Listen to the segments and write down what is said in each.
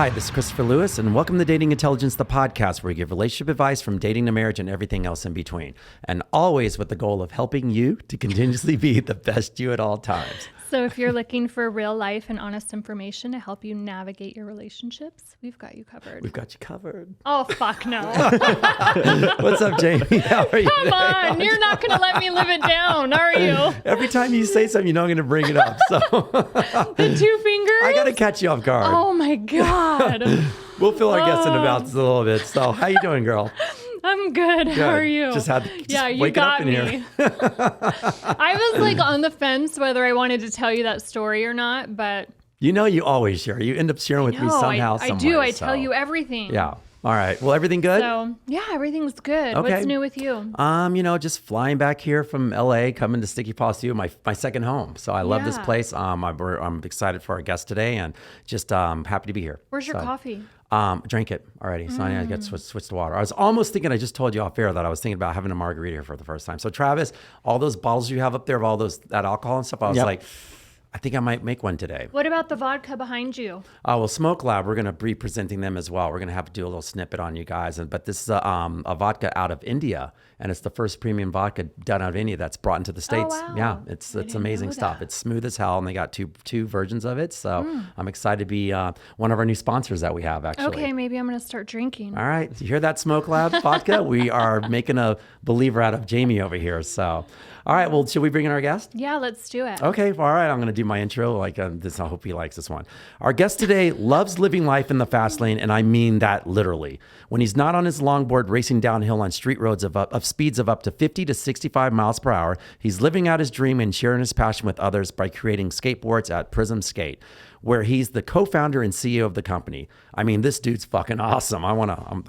Hi, this is Christopher Lewis, and welcome to Dating Intelligence, the podcast where we give relationship advice from dating to marriage and everything else in between. And always with the goal of helping you to continuously be the best you at all times. So if you're looking for real life and honest information to help you navigate your relationships, we've got you covered. We've got you covered. Oh, fuck no. What's up, Jamie? How are you? Come on. You're not going to let me live it down, are you? Every time you say something, you know I'm going to bring it up. So The two fingers? I got to catch you off guard. Oh, my God. We'll fill our guests in about this a little bit. So how you doing, girl? I'm good. How are you? Just you waking got up in me. here. I was like on the fence whether I wanted to tell you that story or not, but You know you always share. You end up sharing with me somehow, I some do. way, I so. tell you everything. Yeah. All right. Well, everything good? So, yeah, everything's good. Okay. What's new with you? Just flying back here from LA, coming to Sticky Paw Studio, my second home. So I love this Yeah. place. I'm excited for our guest today and just happy to be here. Where's your So, coffee? Drank it already. So I got to switch to water. I was almost thinking, I just told you off air that I was thinking about having a margarita here for the first time. So Travis, all those bottles you have up there of all that alcohol and stuff, I was like, I think I might make one today. What about the vodka behind you? Well, Smoke Lab, we're going to be presenting them as well. We're going to have to do a little snippet on you guys. But this is a vodka out of India, and it's the first premium vodka done out of India that's brought into the States. wow. Yeah, it's amazing stuff. that. It's smooth as hell, and they got two versions of it. So I'm excited to be one of our new sponsors that we have, actually. Okay, maybe I'm going to start drinking. All right. You hear that, Smoke Lab vodka? We are making a believer out of Jamie over here. So, all right. Well, should we bring in our guest? Yeah, let's do it. Okay, all right. I'm going to do my intro like this. I hope he likes this one. Our guest today loves living life in the fast lane, and I mean that literally. When he's not on his longboard racing downhill on street roads of speeds of up to 50 to 65 miles per hour, he's living out his dream and sharing his passion with others by creating skateboards at Prism Skate, where he's the co-founder and CEO of the company. I mean, this dude's fucking awesome.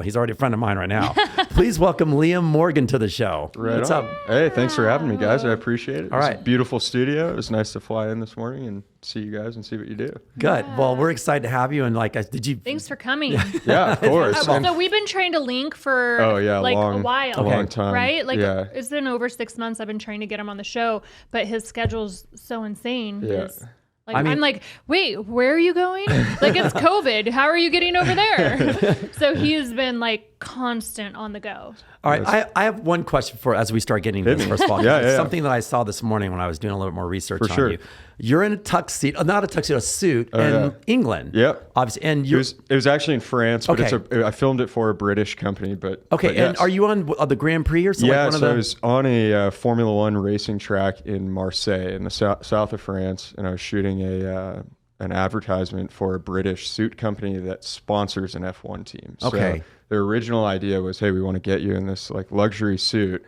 He's already a friend of mine right now. Please welcome Liam Morgan to the show. Right What's on. up? Hey, thanks for having me, guys. I appreciate it. All right. It's a beautiful studio. It was nice to fly in this morning and see you guys and see what you do. Good. Well, we're excited to have you. And did you? Thanks for coming. Yeah, of course. So we've been trying to link for a while. A long time. Right? yeah. It's been over 6 months I've been trying to get him on the show, but his schedule's so insane. Yeah. I'm like, wait, where are you going? Like, it's COVID. How are you getting over there? So he's been like constant on the go. All right. I have one question as we start getting into this, first of all. Yeah. Something that I saw this morning when I was doing a little bit more research For sure. on you. You're in a tuxedo, not a tuxedo, a suit in England. Yep. Obviously. And It was actually in France, but Okay. I filmed it for a British company. But and yes. are you on the Grand Prix or something? Yeah, I was on a Formula One racing track in Marseille in the south of France, and I was shooting an advertisement for a British suit company that sponsors an F1 team. Okay. So their original idea was, hey, we want to get you in this like luxury suit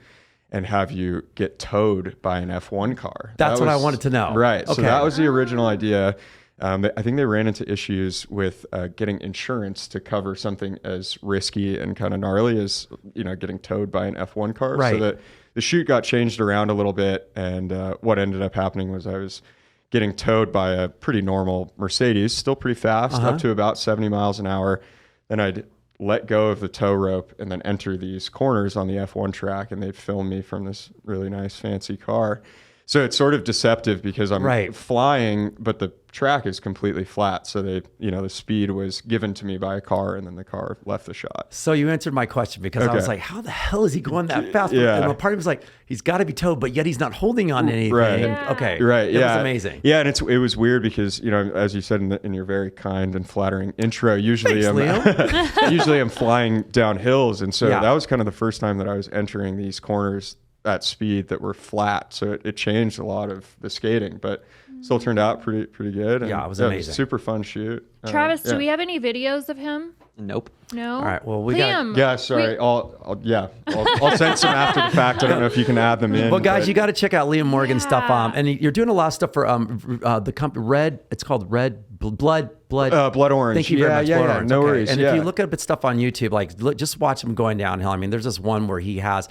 and have you get towed by an F1 car. That's what I wanted to know. Right. So Okay. that was the original idea. I think they ran into issues with getting insurance to cover something as risky and kind of gnarly as, getting towed by an F1 car. Right. So the shoot got changed around a little bit. And what ended up happening was I was getting towed by a pretty normal Mercedes, still pretty fast, up to about 70 miles an hour. Then I'd let go of the tow rope and then enter these corners on the F1 track, and they'd film me from this really nice fancy car. So it's sort of deceptive because I'm flying, but the track is completely flat. So the speed was given to me by a car, and then the car left the shot. So you answered my question because I was like, how the hell is he going that fast? Yeah. And my part of me was like, he's got to be towed, but yet he's not holding on to anything. Right. Yeah. Okay. Right. It Yeah. was amazing. Yeah. And it was weird because, as you said in your very kind and flattering intro, usually I'm flying down hills. And so that was kind of the first time that I was entering these corners at speed that were flat. So it changed a lot of the skating, but still turned out pretty good. And it was amazing. It was a super fun shoot. Travis, do we have any videos of him? Nope. No. All right. Well, we Liam, got. Yeah, sorry. I'll send some after the fact. I don't know if you can add them in. Well, guys, you got to check out Liam Morgan's stuff. Yeah. And you're doing a lot of stuff for the company Red. It's called Red Blood. Blood Orange. Thank you very much. Blood Orange. No worries. And if you look up at stuff on YouTube, just watch him going downhill. I mean, there's this one where he has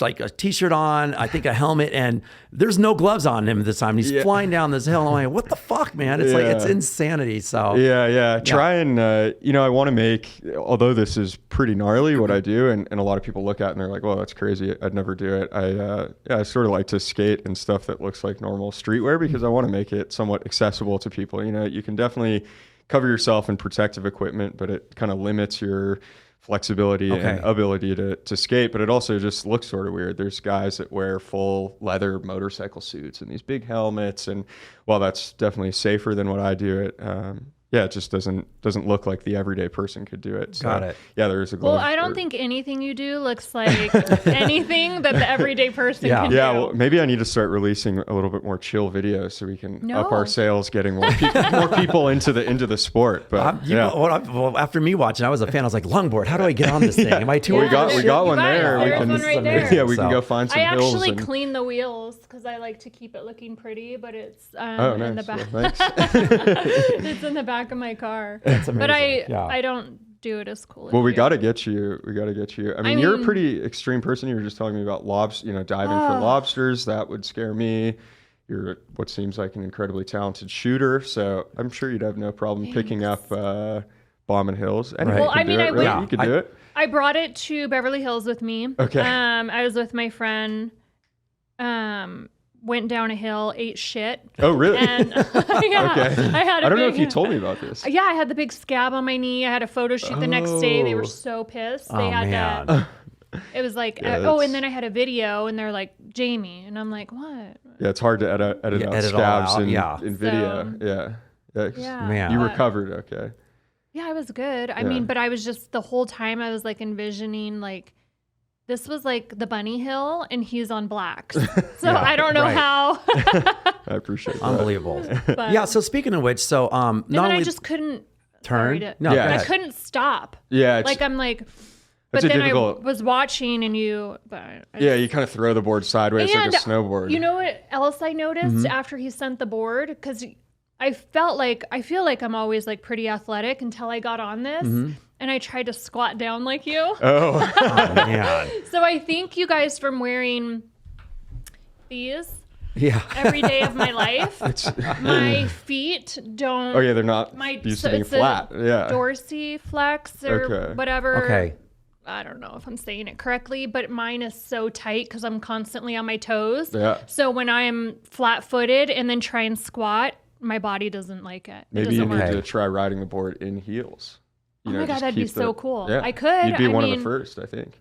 like a t-shirt on, I think a helmet, and there's no gloves on him this time. He's flying down this hill. I'm like, what the fuck, man? It's like, it's insanity. So Try and, I want to make, although this is pretty gnarly what I do, and a lot of people look at it and they're like, well, that's crazy. I'd never do it. I sort of like to skate in stuff that looks like normal streetwear because I want to make it somewhat accessible to people. You can definitely cover yourself in protective equipment, but it kind of limits your flexibility and ability to skate. But it also just looks sort of weird. There's guys that wear full leather motorcycle suits and these big helmets, and while that's definitely safer than what I do, it just doesn't look like the everyday person could do it. So, Got it. Yeah, there is a glove. Well, I don't think anything you do looks like anything that the everyday person can do. Yeah, well, maybe I need to start releasing a little bit more chill videos so we can up our sales, getting more people into the sport. But well, after me watching, I was a fan. I was like, longboard, how do I get on this thing? Am I too old? We got one there. There's one right there. Yeah, we can go find some hills. I actually clean the wheels because I like to keep it looking pretty, but it's nice. in the back. Well, thanks. It's in the back of my car. That's amazing. But I don't do it as cool. Well, as we you. got to get you. I mean, you're a pretty extreme person. You were just talking to me about diving for lobsters. That would scare me. You're what seems like an incredibly talented shooter. So I'm sure you'd have no problem picking up bombing hills. Anyone Well, I can mean, do it, I right? would. You could do it. I brought it to Beverly Hills with me. Okay. I was with my friend. Went down a hill, ate shit. Oh, really? And Okay. I don't know if you told me about this. Yeah, I had the big scab on my knee. I had a photo shoot the next day. They were so pissed. They had to. It was like, and then I had a video, and they're like, Jamie, and I'm like, what? Yeah, it's hard to edit out scabs in video. So, Man, you recovered, okay? Yeah, I was good. I mean, but I was just the whole time I was like envisioning like. This was like the bunny hill, and he's on blacks. So I don't know how. I appreciate that. Unbelievable. Yeah. So speaking of which, so and then I just couldn't turn. I couldn't stop. Yeah. Like I'm like, but then I was watching, and you kind of throw the board sideways like a snowboard. You know what else I noticed after he sent the board? Because I feel like I'm always like pretty athletic until I got on this. And I tried to squat down like you. Oh man. So I think you guys from wearing these every day of my life, my feet don't. Oh yeah, they're not used to being flat. Yeah. Dorsiflex or whatever. Okay. I don't know if I'm saying it correctly, but mine is so tight because I'm constantly on my toes. Yeah. So when I'm flat-footed and then try and squat, my body doesn't like it. Maybe you need to try riding the board in heels. Oh my God, that'd be so cool. Yeah. I could. You'd be one of the first, I think.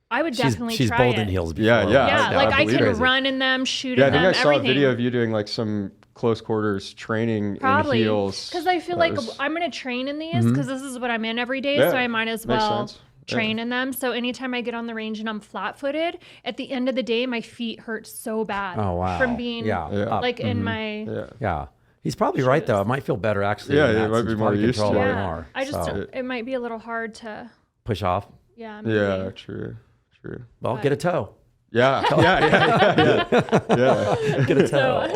I would definitely she's try bold it. in heels before. Yeah, like I can run in them, shoot in them, I think I saw everything. a video of you doing like some close quarters training in heels. Because I feel like I'm going to train in these because this is what I'm in every day, so I might as well train in them. So anytime I get on the range and I'm flat-footed, at the end of the day, my feet hurt so bad from being like in my... Yeah. He's probably right though. It might feel better actually. Yeah, it might be more used to it. Yeah. I just it might be a little hard to push off. Yeah. Maybe. Yeah, true. Well, get a toe. Yeah. Get a toe.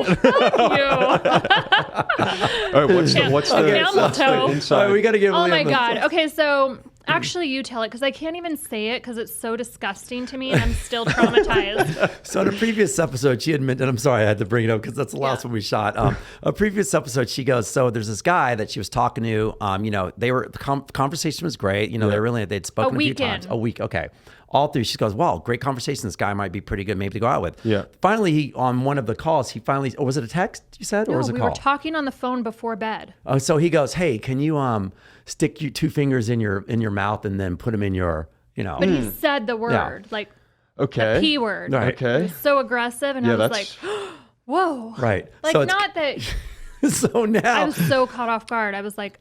What's the camel toe? Inside? We got to give. Oh my God. Okay, so actually, you tell it because I can't even say it because it's so disgusting to me, and I'm still traumatized. So in a previous episode, she admitted, and I'm sorry I had to bring it up because that's the last one we shot. A previous episode, she goes, so there's this guy that she was talking to. The conversation was great. They'd spoken a few times. A week, okay. All through, she goes, wow, great conversation. This guy might be pretty good, maybe to go out with. Yeah. Finally, on one of the calls, was it a text you said, or was it a call? We were talking on the phone before bed. Oh, so he goes, hey, can you stick your 2 fingers in your mouth and then put them in your, But he said the word, like the P word. Right. Okay. It was so aggressive, and I was like, whoa. Right. Like, so not that... So now... I was so caught off guard. I was like,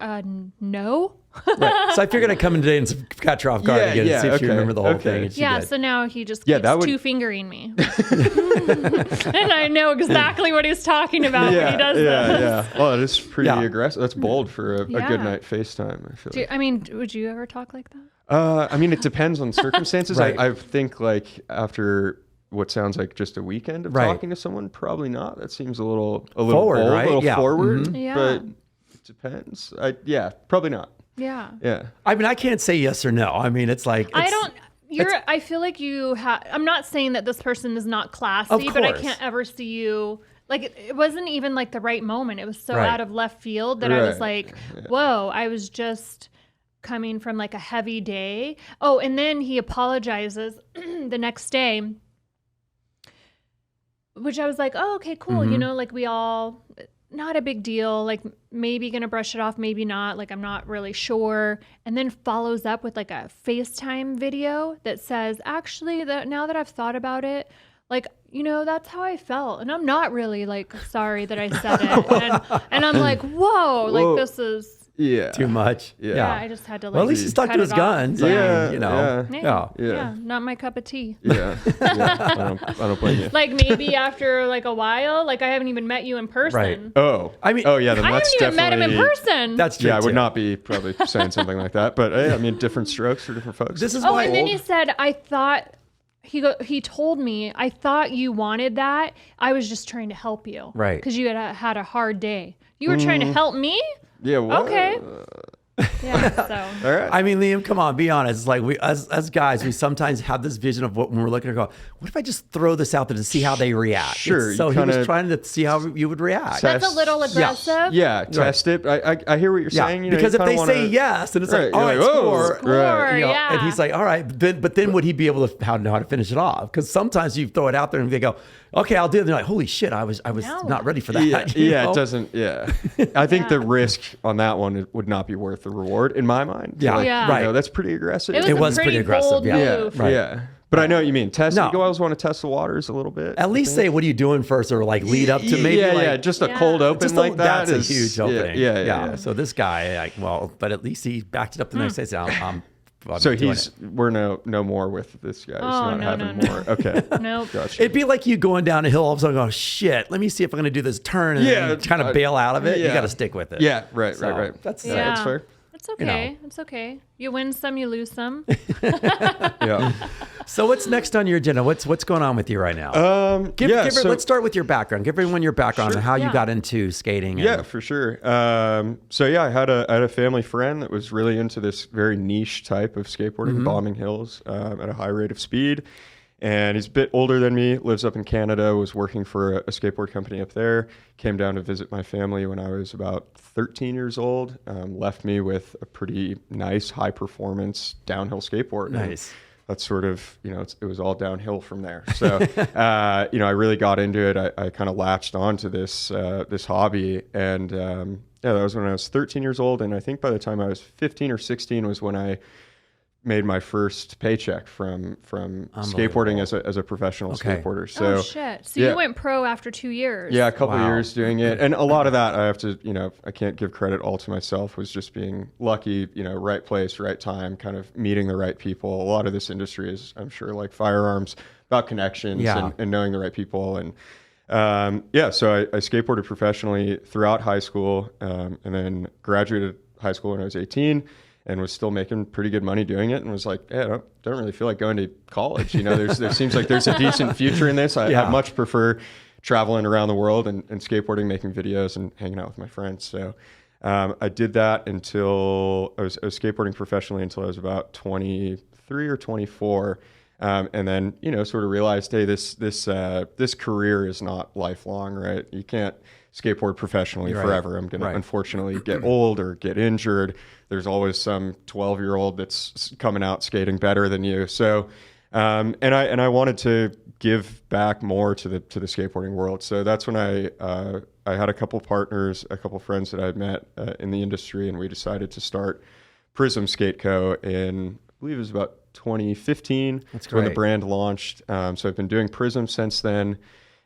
no? Right. So I figured I'd come in today and catch her off guard again and see if she remembered the whole thing. And she did. So now he just keeps 2-fingering me. And I know exactly what he's talking about when he does this. Yeah. Well, it is pretty aggressive. That's bold for a good night FaceTime, I feel like. Would you ever talk like that? It depends on circumstances. Right. I think like after what sounds like just a weekend of talking to someone, probably not. That seems a little forward, bold, right? a little forward. Mm-hmm. But it depends. Probably not. Yeah. Yeah. I mean, I can't say yes or no. I mean, it's like... I feel like you have... I'm not saying that this person is not classy, but I can't ever see you... Like, it wasn't even like the right moment. It was so out of left field that I was like, whoa, I was just coming from like a heavy day. Oh, and then he apologizes the next day, which I was like, oh, okay, cool. Mm-hmm. Like we all... not a big deal. Like maybe going to brush it off, maybe not. Like I'm not really sure. And then follows up with like a FaceTime video that says, actually, that now that I've thought about it, like, that's how I felt. And I'm not really like sorry that I said it. And I'm like, whoa, like this is too much. Yeah. I just had to like. Well, at least he stuck to his guns. Yeah, not my cup of tea. Yeah. I don't blame you. Like maybe after like a while, like I haven't even met you in person. Right. Oh, yeah. Then I that's haven't even met him in definitely- person. That's true. Yeah, I would too. not be probably saying something like that. But hey, I mean, different strokes for different folks. This is Oh, why. and then he said, I thought, he told me, I thought you wanted that. I was just trying to help you. Right. Because you had a hard day. You were trying to help me? Yeah. What? Okay. Yeah, so. All right. I mean, Liam, come on, be honest. It's like we, as guys, we sometimes have this vision of what when we're looking to go, what if I just throw this out there to see how they react? Sure, So you he was kinda- trying to see how you would react. That's a little aggressive. Yeah, test it. I hear what you're saying. Because you if they kinda say wanna- yes, and it's Right, like, all right, you're like, oh, score. Score, yeah. And he's like, all right, but then would he be able to know how to finish it off? Because sometimes you throw it out there and they go, okay, I'll do it. And they're like, holy shit, I was No. not ready for that. Yeah, you yeah, know? it doesn't. Yeah, I think the risk on that one would not be worth the reward in my mind. Yeah, Yeah. right. That's pretty aggressive. It It was was a pretty pretty aggressive, bold yeah. move. Right. Yeah, but I know what you mean. Test. No. You always want to test the waters a little bit. At least say, what are you doing first, or like lead up to maybe like, just a Yeah. cold open just like that. that's a is- huge opening. Yeah. So this guy, like, well, but at least he backed it up the next day. So I'm So doing he's it. we're no more with this guy. He's Oh, not no, having no, more. Okay. Nope. Gotcha. It'd be like you going down a hill, all of a sudden, go, shit, let me see if I'm going to do this turn and Yeah, then kind of bail out of it. You yeah. got to stick with it. Yeah. Right. So, Right. That's Yeah. That's fair. It's okay. It's okay. You win some, you lose some. Yeah. So what's next on your agenda? What's going on with you right now? Let's start with your background. Give everyone your background and how you Yeah. got into skating. Yeah, for sure. So yeah, I had a family friend that was really into this very niche type of skateboarding, bombing hills at a high rate of speed. And he's a bit older than me, lives up in Canada, was working for a skateboard company up there, came down to visit my family when I was about 13 years old, left me with a pretty nice high performance downhill skateboard. Nice. And that's sort of, it was all downhill from there. So, I really got into it. I kind of latched onto this hobby. And that was when I was 13 years old. And I think by the time I was 15 or 16 was when I made my first paycheck from skateboarding as a professional skateboarder. So, Oh shit! So you went pro after 2 years. yeah, a couple Wow. years doing it. And a lot of that I have to, I can't give credit all to myself, was just being lucky, right place, right time, kind of meeting the right people. A lot of this industry is, I'm sure, like firearms, about connections and knowing the right people. And so I skateboarded professionally throughout high school, and then graduated high school when I was 18. And was still making pretty good money doing it, and was like, I don't really feel like going to college. There seems like there's a decent future in this. I much prefer traveling around the world and skateboarding, making videos, and hanging out with my friends. So I did that until I was skateboarding professionally until I was about 23 or 24. And then, sort of realized, hey, this career is not lifelong, right? You can't skateboard professionally forever. I'm going to unfortunately get old or get injured. There's always some 12-year-old that's coming out skating better than you. So, and I wanted to give back more to the skateboarding world. So that's when I had a couple partners, a couple friends that I had met in the industry, and we decided to start Prism Skate Co. in, I believe it was about 2015. That's when the great. brand launched. So I've been doing Prism since then.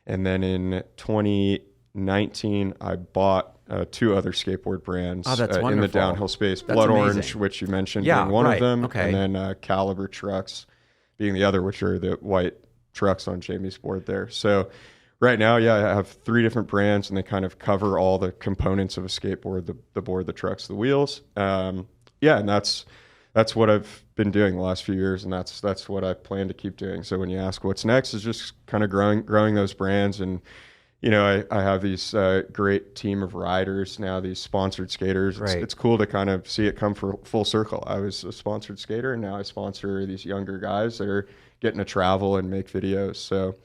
And then in 2019, I bought 2 other skateboard brands Oh, that's in the wonderful. downhill space. That's Blood amazing. Orange, which you mentioned, Yeah, being one right. of them. Okay. And then Caliber Trucks being the other, which are the white trucks on Jamie's board there. So right now, I have 3 different brands, and they kind of cover all the components of a skateboard, the board, the trucks, the wheels. And that's what I've been doing the last few years, and that's what I plan to keep doing. So when you ask what's next, is just kind of growing those brands. And I have these great team of riders now, these sponsored skaters. Right. It's cool to kind of see it come full circle. I was a sponsored skater, and now I sponsor these younger guys that are getting to travel and make videos. So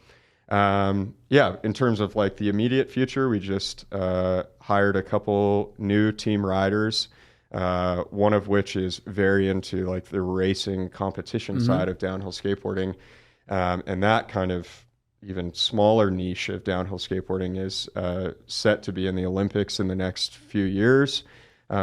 in terms of like the immediate future, we just hired a couple new team riders. One of which is very into like the racing competition side of downhill skateboarding. And that kind of, even smaller niche of downhill skateboarding is set to be in the Olympics in the next few years.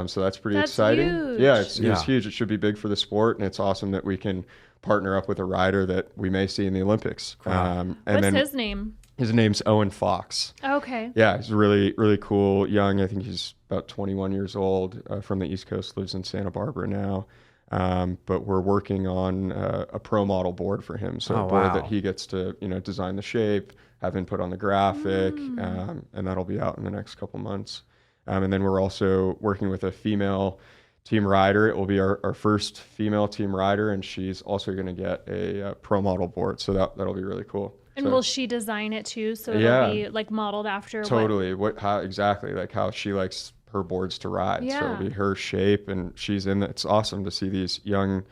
So that's pretty exciting. Huge. Yeah, it's huge. It should be big for the sport, and it's awesome that we can partner up with a rider that we may see in the Olympics. And what's his name? His name's Owen Fox. Okay. Yeah, he's really, really cool, young. I think he's about 21 years old, from the East Coast, lives in Santa Barbara now. But we're working on a pro model board for him. So a board that he gets to, design the shape, have input on the graphic, and that'll be out in the next couple months. And then we're also working with a female team rider. It will be our first female team rider, and she's also going to get a pro model board. So that'll be really cool. And will she design it too? So it'll be like modeled after totally how exactly like how she likes her boards to ride. Yeah. So it'll be her shape, and she's in. It's awesome to see these young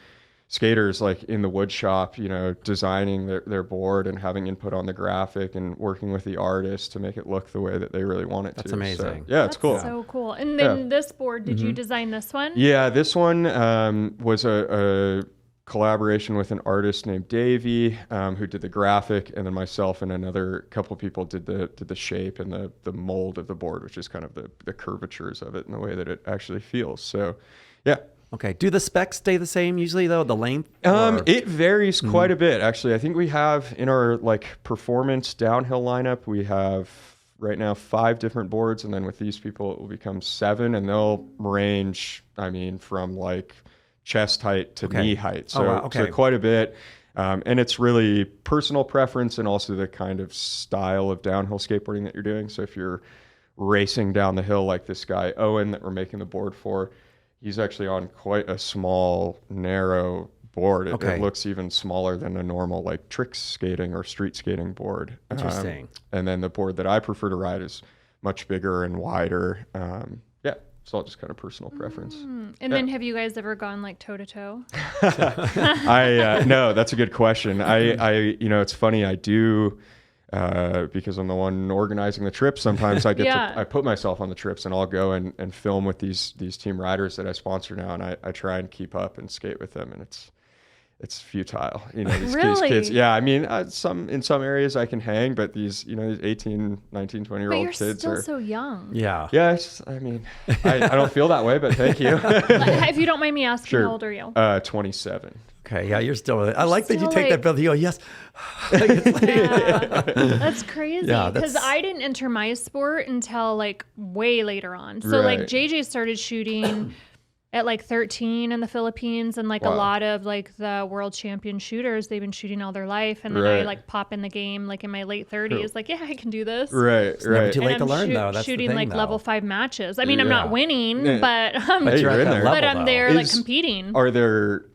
skaters like in the wood shop, designing their board and having input on the graphic and working with the artist to make it look the way that they really want it to. That's amazing. So, it's cool. So cool. And then this board, did you design this one? Yeah, this one was a collaboration with an artist named Davey, who did the graphic, and then myself and another couple of people did the shape and the mold of the board, which is kind of the curvatures of it and the way that it actually feels. So, yeah. Okay. Do the specs stay the same usually though? The length? It varies quite a bit, actually. I think we have in our performance downhill lineup, we have right now 5 different boards, and then with these people it will become 7, and they'll range, from chest height to knee height. So, so quite a bit. And it's really personal preference and also the kind of style of downhill skateboarding that you're doing. So if you're racing down the hill like this guy, Owen, that we're making the board for, he's actually on quite a small, narrow board. It looks even smaller than a normal trick skating or street skating board. Interesting. And then the board that I prefer to ride is much bigger and wider. It's all just kind of personal preference. And then have you guys ever gone toe to toe? No, that's a good question. It's funny. I do, because I'm the one organizing the trip. Sometimes I I put myself on the trips, and I'll go and film with these team riders that I sponsor now. And I try and keep up and skate with them. And it's futile. These kids. Yeah. In some areas I can hang, but these 18, 19, 20-year-old kids are still are so young. Yeah. Yeah. I don't feel that way, but thank you. If you don't mind me asking, Sure. how old are you? 27. Okay. Yeah. You're still with it. I like that you take that breath. You go, yes. That's crazy. Yeah, because I didn't enter my sport until way later on. So JJ started shooting at 13 in the Philippines, and a lot of the world champion shooters, they've been shooting all their life, and then I pop in the game in my late 30s, I can do this. Right. It's never too late to learn though. That's shooting the thing, level 5 matches. I'm not winning, but you're at that level, I'm there competing. Are there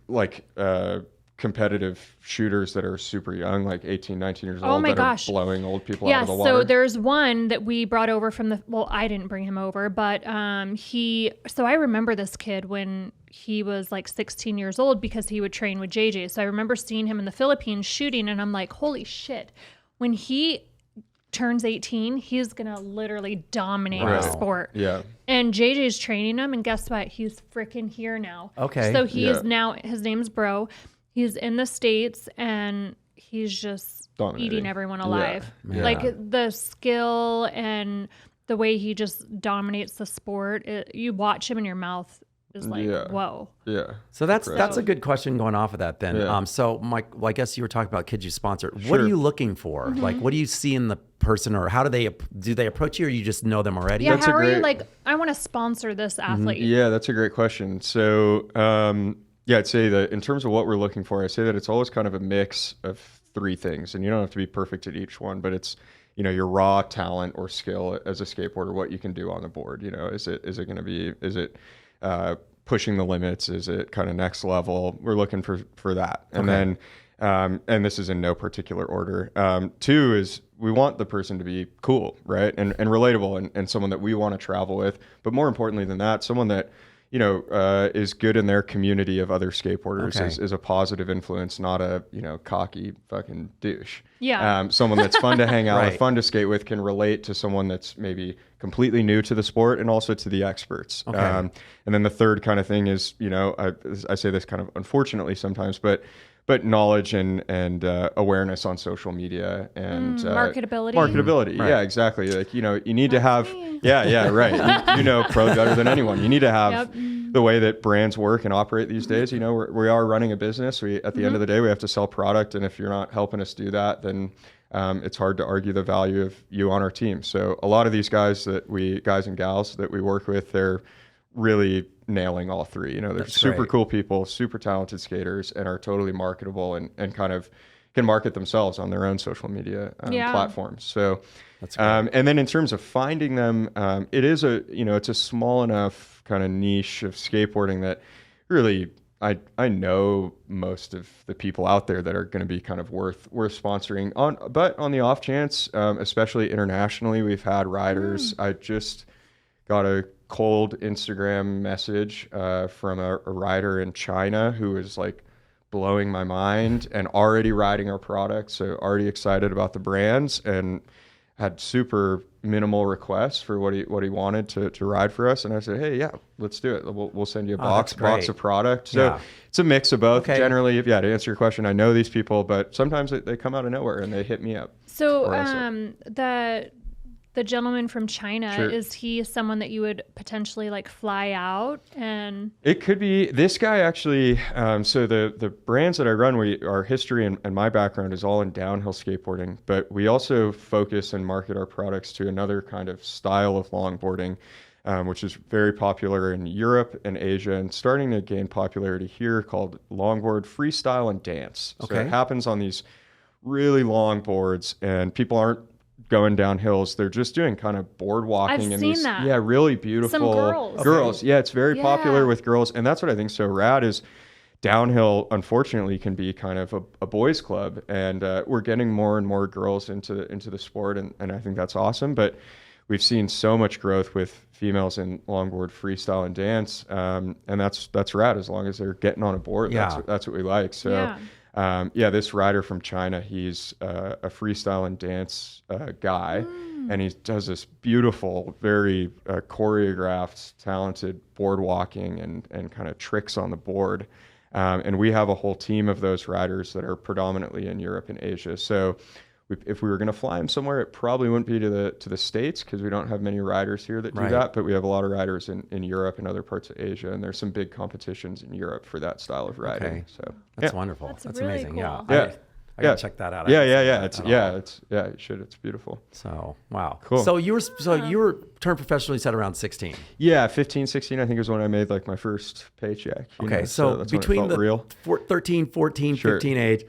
competitive shooters that are super young, 18, 19 years old, that are blowing old people out of the water? So there's one that we brought over from I didn't bring him over, but so I remember this kid when he was 16 years old because he would train with JJ. So I remember seeing him in the Philippines shooting, and I'm like, holy shit, when he turns 18, he's going to literally dominate the sport. Yeah. And JJ's training him, and guess what? He's freaking here now. Okay. So he is now, his name's Bro. He's in the States, and he's just eating everyone alive. Yeah. The skill and the way he just dominates the sport, you watch him and your mouth is whoa. Yeah. So that's a good question going off of that then. Yeah. So Mike, I guess you were talking about kids you sponsor. What are you looking for? What do you see in the person, or how do they approach you, or you just know them already? Yeah. How are you I want to sponsor this athlete? Yeah, that's a great question. So, I'd say that in terms of what we're looking for, I say that it's always kind of a mix of 3 things, and you don't have to be perfect at each one, but it's, your raw talent or skill as a skateboarder, what you can do on the board. Is it going to be, pushing the limits? Is it kind of next level? We're looking for that. And then, and this is in no particular order. 2 is we want the person to be cool, right? And relatable, and someone that we want to travel with, but more importantly than that, someone that, is good in their community of other skateboarders, is a positive influence, not a, cocky fucking douche. Yeah. Someone that's fun to hang out with, fun to skate with, can relate to someone that's maybe completely new to the sport and also to the experts. And then the third kind of thing is, I say this kind of unfortunately sometimes, but but knowledge and awareness on social media and marketability. Marketability, Right. yeah, exactly. Like, you know, you need to have, yeah, right. You know, probably better than anyone. You need to have the way that brands work and operate these days. You know, we are running a business. At the end of the day, we have to sell product, and if you're not helping us do that, then it's hard to argue the value of you on our team. So a lot of these guys and gals that we work with, they're really nailing all three. You know, they're super cool people, super talented skaters, and are totally marketable and kind of can market themselves on their own social media platforms. So, and then in terms of finding them, it's a small enough kind of niche of skateboarding that really I know most of the people out there that are going to be kind of worth sponsoring but on the off chance, especially internationally, we've had riders. I just got a cold Instagram message from a rider in China who is like blowing my mind and already riding our product. So already excited about the brands and had super minimal requests for what he wanted to ride for us. And I said, hey, yeah, let's do it. We'll send you a box of product. So it's a mix of both. Generally, to answer your question, I know these people, but sometimes they come out of nowhere and they hit me up. So the gentleman from China, is he someone that you would potentially like fly out? And it could be this guy actually. So the brands that I run, our history and my background is all in downhill skateboarding, but we also focus and market our products to another kind of style of longboarding, which is very popular in Europe and Asia and starting to gain popularity here, called longboard freestyle and dance. So it happens on these really long boards, and people aren't going down hills. They're just doing kind of board walking. I've seen that. Really beautiful. Some girls. Yeah, it's very popular with girls. And that's what I think is so rad is downhill, unfortunately, can be kind of a boys club. And we're getting more and more girls into the sport. And I think that's awesome. But we've seen so much growth with females in longboard freestyle and dance. And that's rad as long as they're getting on a board. Yeah. That's what we like. So this rider from China, he's a freestyle and dance guy, and he does this beautiful, very choreographed, talented board walking and kind of tricks on the board. And we have a whole team of those riders that are predominantly in Europe and Asia. So if we were going to fly him somewhere, it probably wouldn't be to the States because we don't have many riders here that do that. But we have a lot of riders in Europe and other parts of Asia, and there's some big competitions in Europe for that style of riding. Okay. So that's wonderful. That's really amazing. Cool. I gotta check that out. You should. It's beautiful. So wow, cool. So you were turned professionally set around 16. Yeah, 15, 16. I think is when I made like my first paycheck. So between the 13, 14, 15 age.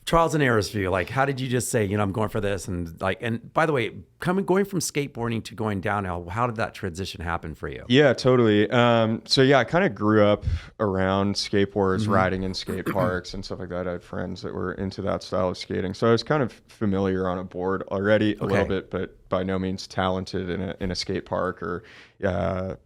Trials and errors for you. Like, how did you just say, I'm going for this? And by the way, going from skateboarding to going downhill, how did that transition happen for you? Yeah, totally. I kind of grew up around skateboards, riding in skate parks and stuff like that. I had friends that were into that style of skating. So I was kind of familiar on a board already a little bit, but by no means talented in a skate park so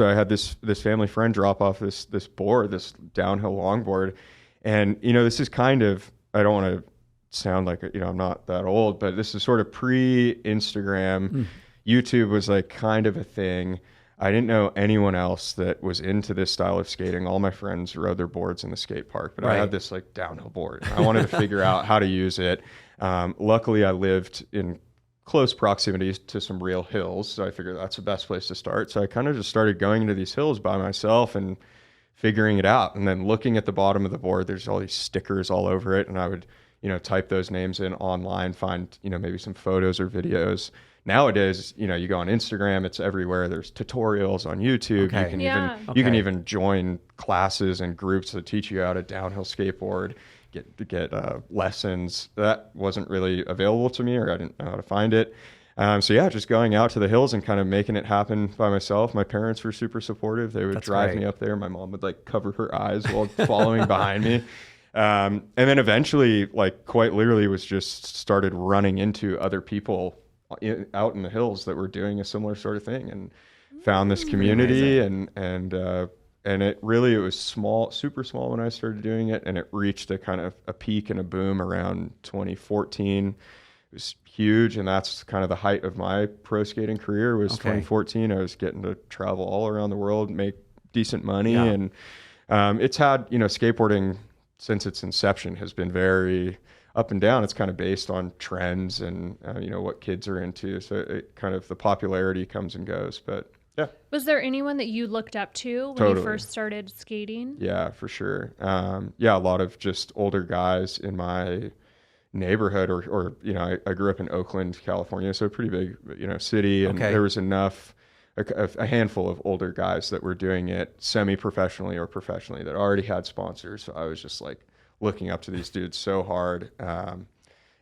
I had this family friend drop off this board, this downhill longboard. And, this is kind of, I don't want to sound like, I'm not that old, but this is sort of pre-Instagram. YouTube was like kind of a thing. I didn't know anyone else that was into this style of skating. All my friends rode their boards in the skate park, but I had this like downhill board. I wanted to figure out how to use it. Luckily, I lived in close proximity to some real hills, so I figured that's the best place to start. So I kind of just started going into these hills by myself and figuring it out, and then looking at the bottom of the board, there's all these stickers all over it, and I would, type those names in online, find, maybe some photos or videos. Nowadays, you go on Instagram, it's everywhere. There's tutorials on YouTube. You can even join classes and groups that teach you how to downhill skateboard, get lessons. That wasn't really available to me, or I didn't know how to find it. Just going out to the hills and kind of making it happen by myself. My parents were super supportive. They would drive me up there. My mom would like cover her eyes while following behind me. And then eventually, like quite literally, was just started running into other people out in the hills that were doing a similar sort of thing, and found this community. And it was small, super small when I started doing it, and it reached a kind of a peak and a boom around 2014. It was huge, and that's kind of the height of my pro skating career was 2014. I was getting to travel all around the world, make decent money, and it's had, skateboarding since its inception has been very up and down. It's kind of based on trends and what kids are into. So it kind of, the popularity comes and goes. But yeah. Was there anyone that you looked up to when you first started skating? Yeah, for sure. A lot of just older guys in my neighborhood, or I grew up in Oakland, California, so a pretty big city, and there was a handful of older guys that were doing it semi-professionally or professionally that already had sponsors. So I was just like looking up to these dudes so hard.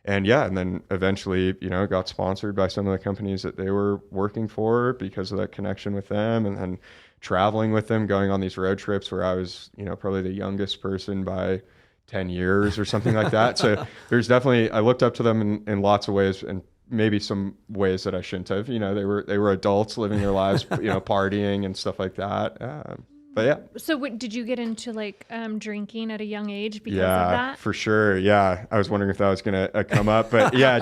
And then eventually, got sponsored by some of the companies that they were working for because of that connection with them, and then traveling with them, going on these road trips where I was, probably the youngest person by 10 years or something like that. So there's definitely, I looked up to them in lots of ways, and maybe some ways that I shouldn't have. They were adults living their lives, partying and stuff like that. But yeah. So did you get into drinking at a young age because of that? Yeah, for sure. Yeah. I was wondering if that was going to come up, but yeah.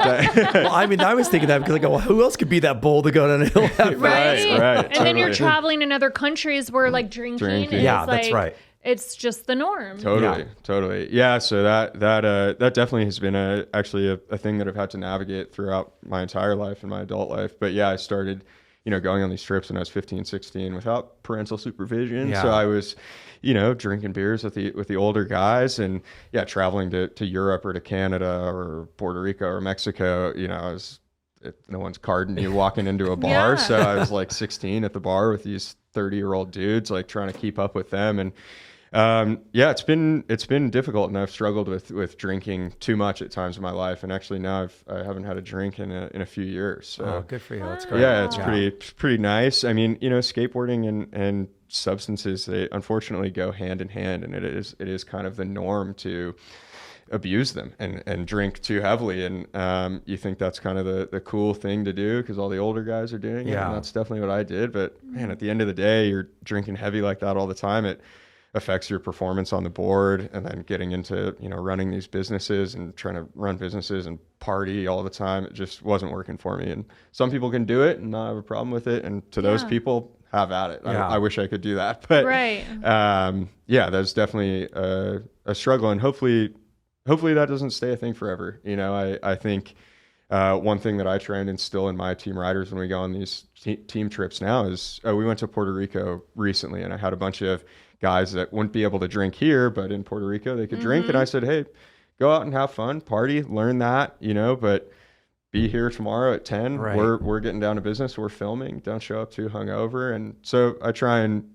Well, I mean, I was thinking that because who else could be that bold to go down a hill? Right. And totally. then you're traveling in other countries where drinking is that's right. It's just the norm. Totally. Yeah. So that definitely has been actually a thing that I've had to navigate throughout my entire life and my adult life. But yeah, I started, going on these trips when I was 15, 16 without parental supervision. Yeah. So I was, drinking beers with the older guys, and traveling to Europe or to Canada or Puerto Rico or Mexico, no one's carding you walking into a bar. Yeah. So I was 16 at the bar with these 30-year-old dudes, trying to keep up with them. And it's been difficult, and I've struggled with drinking too much at times in my life. And actually now I haven't had a drink in a few years. So good for you. That's great. Yeah, it's pretty nice. I mean, skateboarding and substances, they unfortunately go hand in hand, and it is kind of the norm to abuse them and drink too heavily. And you think that's kind of the cool thing to do because all the older guys are doing it. And that's definitely what I did. But man, at the end of the day, you're drinking heavy like that all the time. It affects your performance on the board, and then getting into running these businesses and trying to run businesses and party all the time, it just wasn't working for me. And some people can do it and not have a problem with it, and to those people, have at it. I wish I could do that, but that's definitely a struggle, and hopefully that doesn't stay a thing forever. I think one thing that I try and instill in my team riders when we go on these team trips now is we went to Puerto Rico recently, and I had a bunch of guys that wouldn't be able to drink here, but in Puerto Rico they could drink. And I said, hey, go out and have fun, party, learn that, but be here tomorrow at 10. Right. We're getting down to business. We're filming. Don't show up too hungover. And so I try and,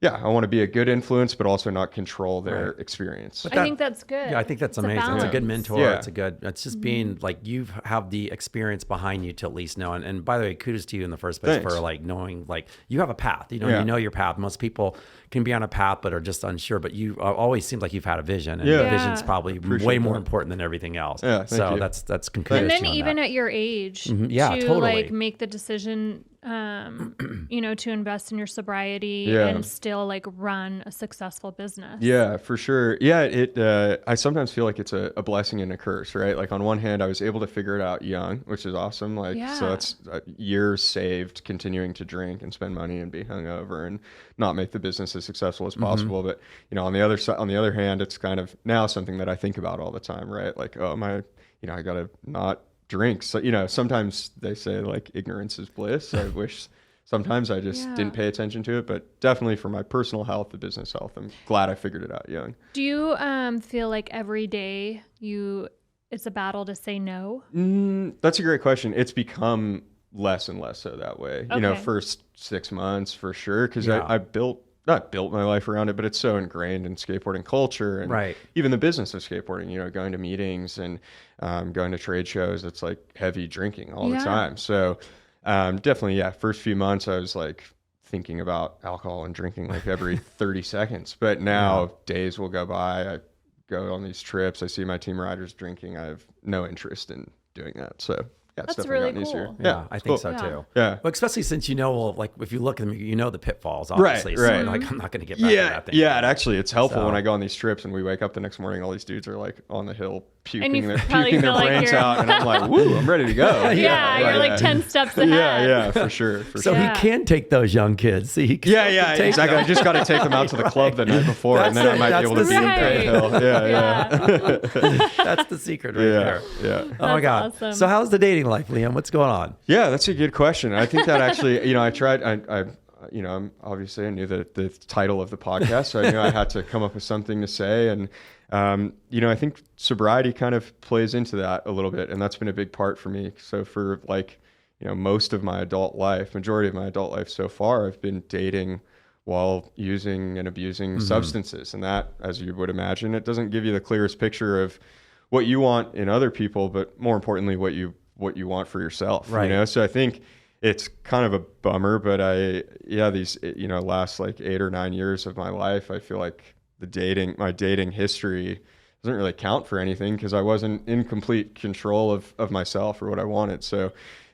I want to be a good influence, but also not control their experience. I think that's good. Yeah, I think that's amazing. It's a good mentor. Yeah. It's just being you have the experience behind you to at least know. And by the way, kudos to you in the first place for knowing, you have a path, you know your path. Most people can be on a path, but are just unsure, but you always seem like you've had a vision, and the vision's probably way more important than everything else. Yeah, so that's kudos. And then even at your age, to make the decision, to invest in your sobriety and still run a successful business. Yeah, for sure. Yeah, I sometimes feel like it's a blessing and a curse, right? On one hand, I was able to figure it out young, which is awesome. So that's years saved continuing to drink and spend money and be hungover and not make the business as successful as possible. But on the other hand, it's kind of now something that I think about all the time, right? I gotta not drink. So, sometimes they say ignorance is bliss. I wish sometimes I just didn't pay attention to it, but definitely for my personal health, the business health, I'm glad I figured it out young. Do you feel like every day it's a battle to say no? That's a great question. It's become less and less so that way. Okay. First 6 months for sure, because I not built my life around it, but it's so ingrained in skateboarding culture and even the business of skateboarding, going to meetings and going to trade shows. It's heavy drinking all the time. So definitely, first few months I was thinking about alcohol and drinking every 30 seconds. But now days will go by. I go on these trips. I see my team riders drinking. I have no interest in doing that. So it's That's definitely really gotten easier. cool. Yeah, I think so Yeah. too. Yeah. Well, especially since like if you look at them, you know the pitfalls, obviously. Right. So like, I'm not going to get back to that thing. Yeah, it's helpful So- when I go on these trips and we wake up the next morning, all these dudes are like on the hill And you puking probably their feel like brains you're- out, and I'm like, woo, I'm ready to go. Yeah, you're like 10 steps ahead. Yeah, for sure. So Yeah. he can take those young kids. See, he can Yeah, take exactly. them. I just got to take them out to the club the night before, and then I might be able to That's beat them right. down the hill. Yeah. That's the secret right there. Yeah. Oh my God. awesome. So how's the dating life, Liam? What's going on? Yeah, that's a good question. I think that actually, I tried, I'm obviously I knew the title of the podcast, so I knew I had to come up with something to say. And, I think sobriety kind of plays into that a little bit. And that's been a big part for me. So for most of my adult life, majority of my adult life so far, I've been dating while using and abusing substances. And that, as you would imagine, it doesn't give you the clearest picture of what you want in other people, but more importantly, what you want for yourself, Right. So I think it's kind of a bummer, but these, last like 8 or 9 years of my life, I feel like my dating history doesn't really count for anything because I wasn't in complete control of myself or what I wanted. So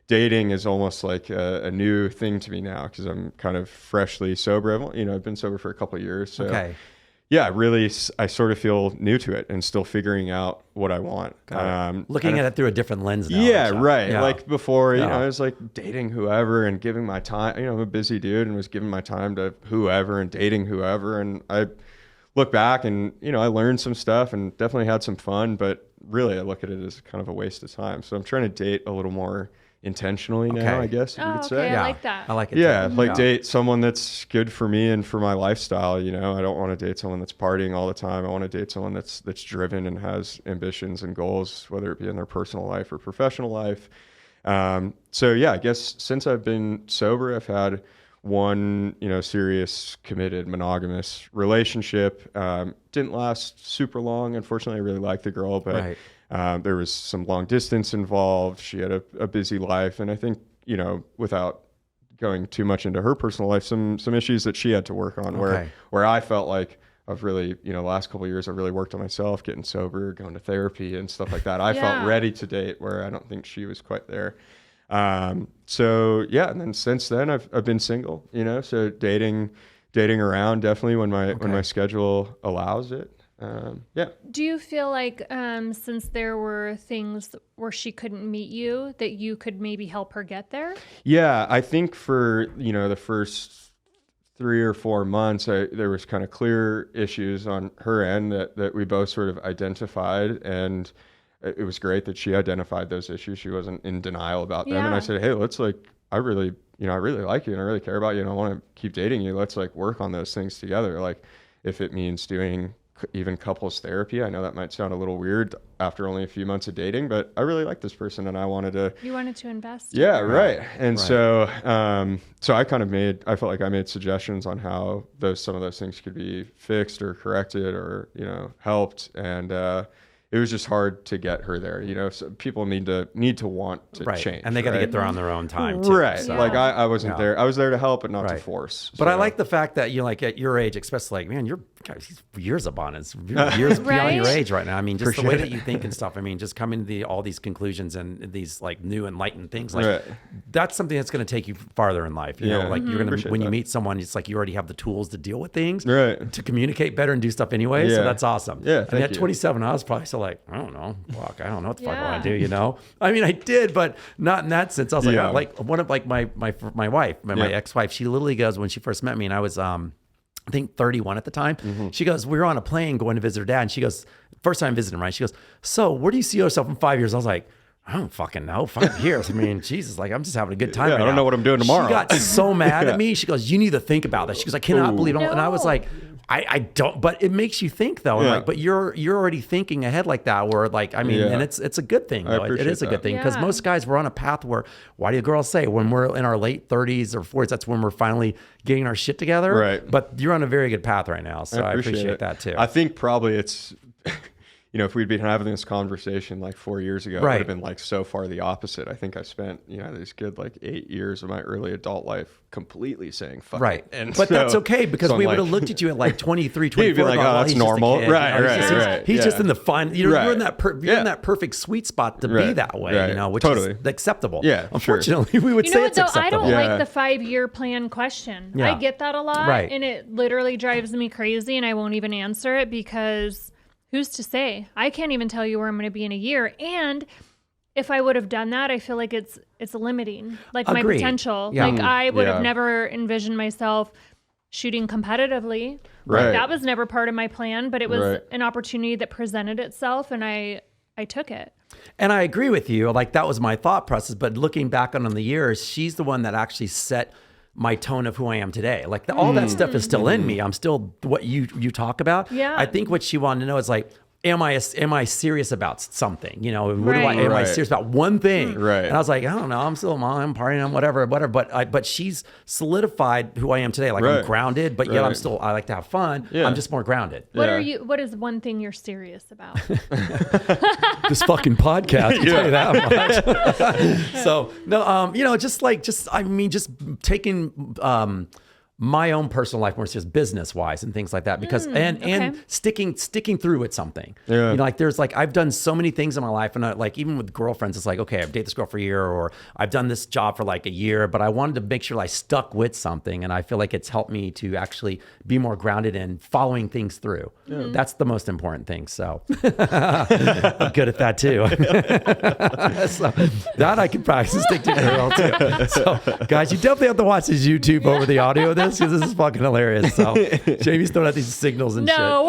dating is almost like a new thing to me now because I'm kind of freshly sober. I've been sober for a couple of years. So Okay. yeah, really, I sort of feel new to it and still figuring out what I want. Looking at it through a different lens now. Yeah, so. right. Yeah. Like before, Yeah. I was like dating whoever and giving my time. I'm a busy dude and was giving my time to whoever and dating whoever. And I look back and, I learned some stuff and definitely had some fun, but really I look at it as kind of a waste of time. So I'm trying to date a little more intentionally now, I guess you could say. Okay, Yeah. I like that. I like it. Yeah, too. like date someone that's good for me and for my lifestyle. I don't want to date someone that's partying all the time. I want to date someone that's driven and has ambitions and goals, whether it be in their personal life or professional life. So yeah, I guess since I've been sober, I've had one, serious, committed, monogamous relationship. Didn't last super long. Unfortunately, I really liked the girl, but Right. there was some long distance involved. She had a busy life. And I think, without going too much into her personal life, some issues that she had to work on where I felt like I've really, the last couple of years, I've really worked on myself, getting sober, going to therapy and stuff like that. I felt ready to date where I don't think she was quite there. So yeah. And then since then I've been single, so dating around definitely when my schedule allows it. Yeah. Do you feel like since there were things where she couldn't meet you, that you could maybe help her get there? Yeah, I think for, the first 3 or 4 months, there was kind of clear issues on her end that we both sort of identified, and it was great that she identified those issues. She wasn't in denial about them. And I said, hey, let's I really like you and I really care about you and I want to keep dating you. Let's work on those things together. Like if it means doing even couples therapy. I know that might sound a little weird after only a few months of dating, but I really like this person and I wanted to. You wanted to invest. Yeah, right. And so I kind of I felt like I made suggestions on how some of those things could be fixed or corrected or, helped. And it was just hard to get her there. So people need to want to change. And they got to get there on their own time too. Right. So. Like I wasn't there. I was there to help, but not to force. But I like the fact that at your age, especially man, you're years upon us, years beyond your age right now. I mean, just the way that you think and stuff. I mean, just coming to all these conclusions and these new enlightened things. That's something that's going to take you farther in life. You know, like you're going to, when you meet someone, it's like you already have the tools to deal with things, to communicate better and do stuff anyway. So that's awesome. Yeah. And at 27, I was probably still I don't know. Fuck, I don't know what the fuck I want to do, I mean, I did, but not in that sense. I was like one of my wife, my ex-wife, she literally goes, when she first met me and I was, I think 31 at the time. She goes, we were on a plane going to visit her dad. And she goes, first time visiting, right? She goes, so where do you see yourself in 5 years? I was like, I don't fucking know. 5 years. I mean, Jesus, I'm just having a good time right now. I don't know what I'm doing tomorrow. She got so mad at me. She goes, you need to think about this. She goes, I cannot believe it. And I was like, I don't, but it makes you think though. I'm like, but you're already thinking ahead like that where and it's a good thing though. It is a good thing because most guys, we're on a path where, why do girls say when we're in our late 30s or 40s, that's when we're finally getting our shit together. Right. But you're on a very good path right now. So I appreciate that too. I think probably it's, if we'd been having this conversation like 4 years ago, it would have been like so far the opposite. I think I spent, these good like 8 years of my early adult life completely saying fuck it. And but that's okay, because we would have looked at you at like 23, 24. You'd be like, oh, that's normal. Right. He's just in the fun, you're in that perfect sweet spot to be that way, which is acceptable. Yeah. Unfortunately, we would say it's acceptable. I don't like the 5-year plan question. I get that a lot. And it literally drives me crazy, and I won't even answer it because who's to say? I can't even tell you where I'm going to be in a year. And if I would have done that, I feel like it's limiting, like my potential. Yeah. Like I would have never envisioned myself shooting competitively. Right. Like, that was never part of my plan, but it was an opportunity that presented itself, and I took it. And I agree with you. Like, that was my thought process. But looking back on the years, she's the one that actually set my tone of who I am today. Like all that stuff is still in me. I'm still what you talk about. Yeah. I think what she wanted to know is like, am I serious about something? Am I serious about one thing? Right. And I was like, I don't know. I'm still I'm partying, I'm whatever. But she's solidified who I am today. Like I'm grounded, but yet I like to have fun. Yeah. I'm just more grounded. What is one thing you're serious about? This fucking podcast. I'll tell you that much. So no, just taking my own personal life more serious, business wise and things like that, because and sticking through with something. Yeah. Like there's like, I've done so many things in my life, and like even with girlfriends, it's like, okay, I've dated this girl for a year, or I've done this job for like a year, but I wanted to make sure I stuck with something, and I feel like it's helped me to actually be more grounded in following things through. That's the most important thing. So I'm good at that too. So that I can practice and stick to very well too. So guys, you definitely have to watch this YouTube over the audio of this, because this is fucking hilarious. So Jamie's throwing out these signals and shit. No.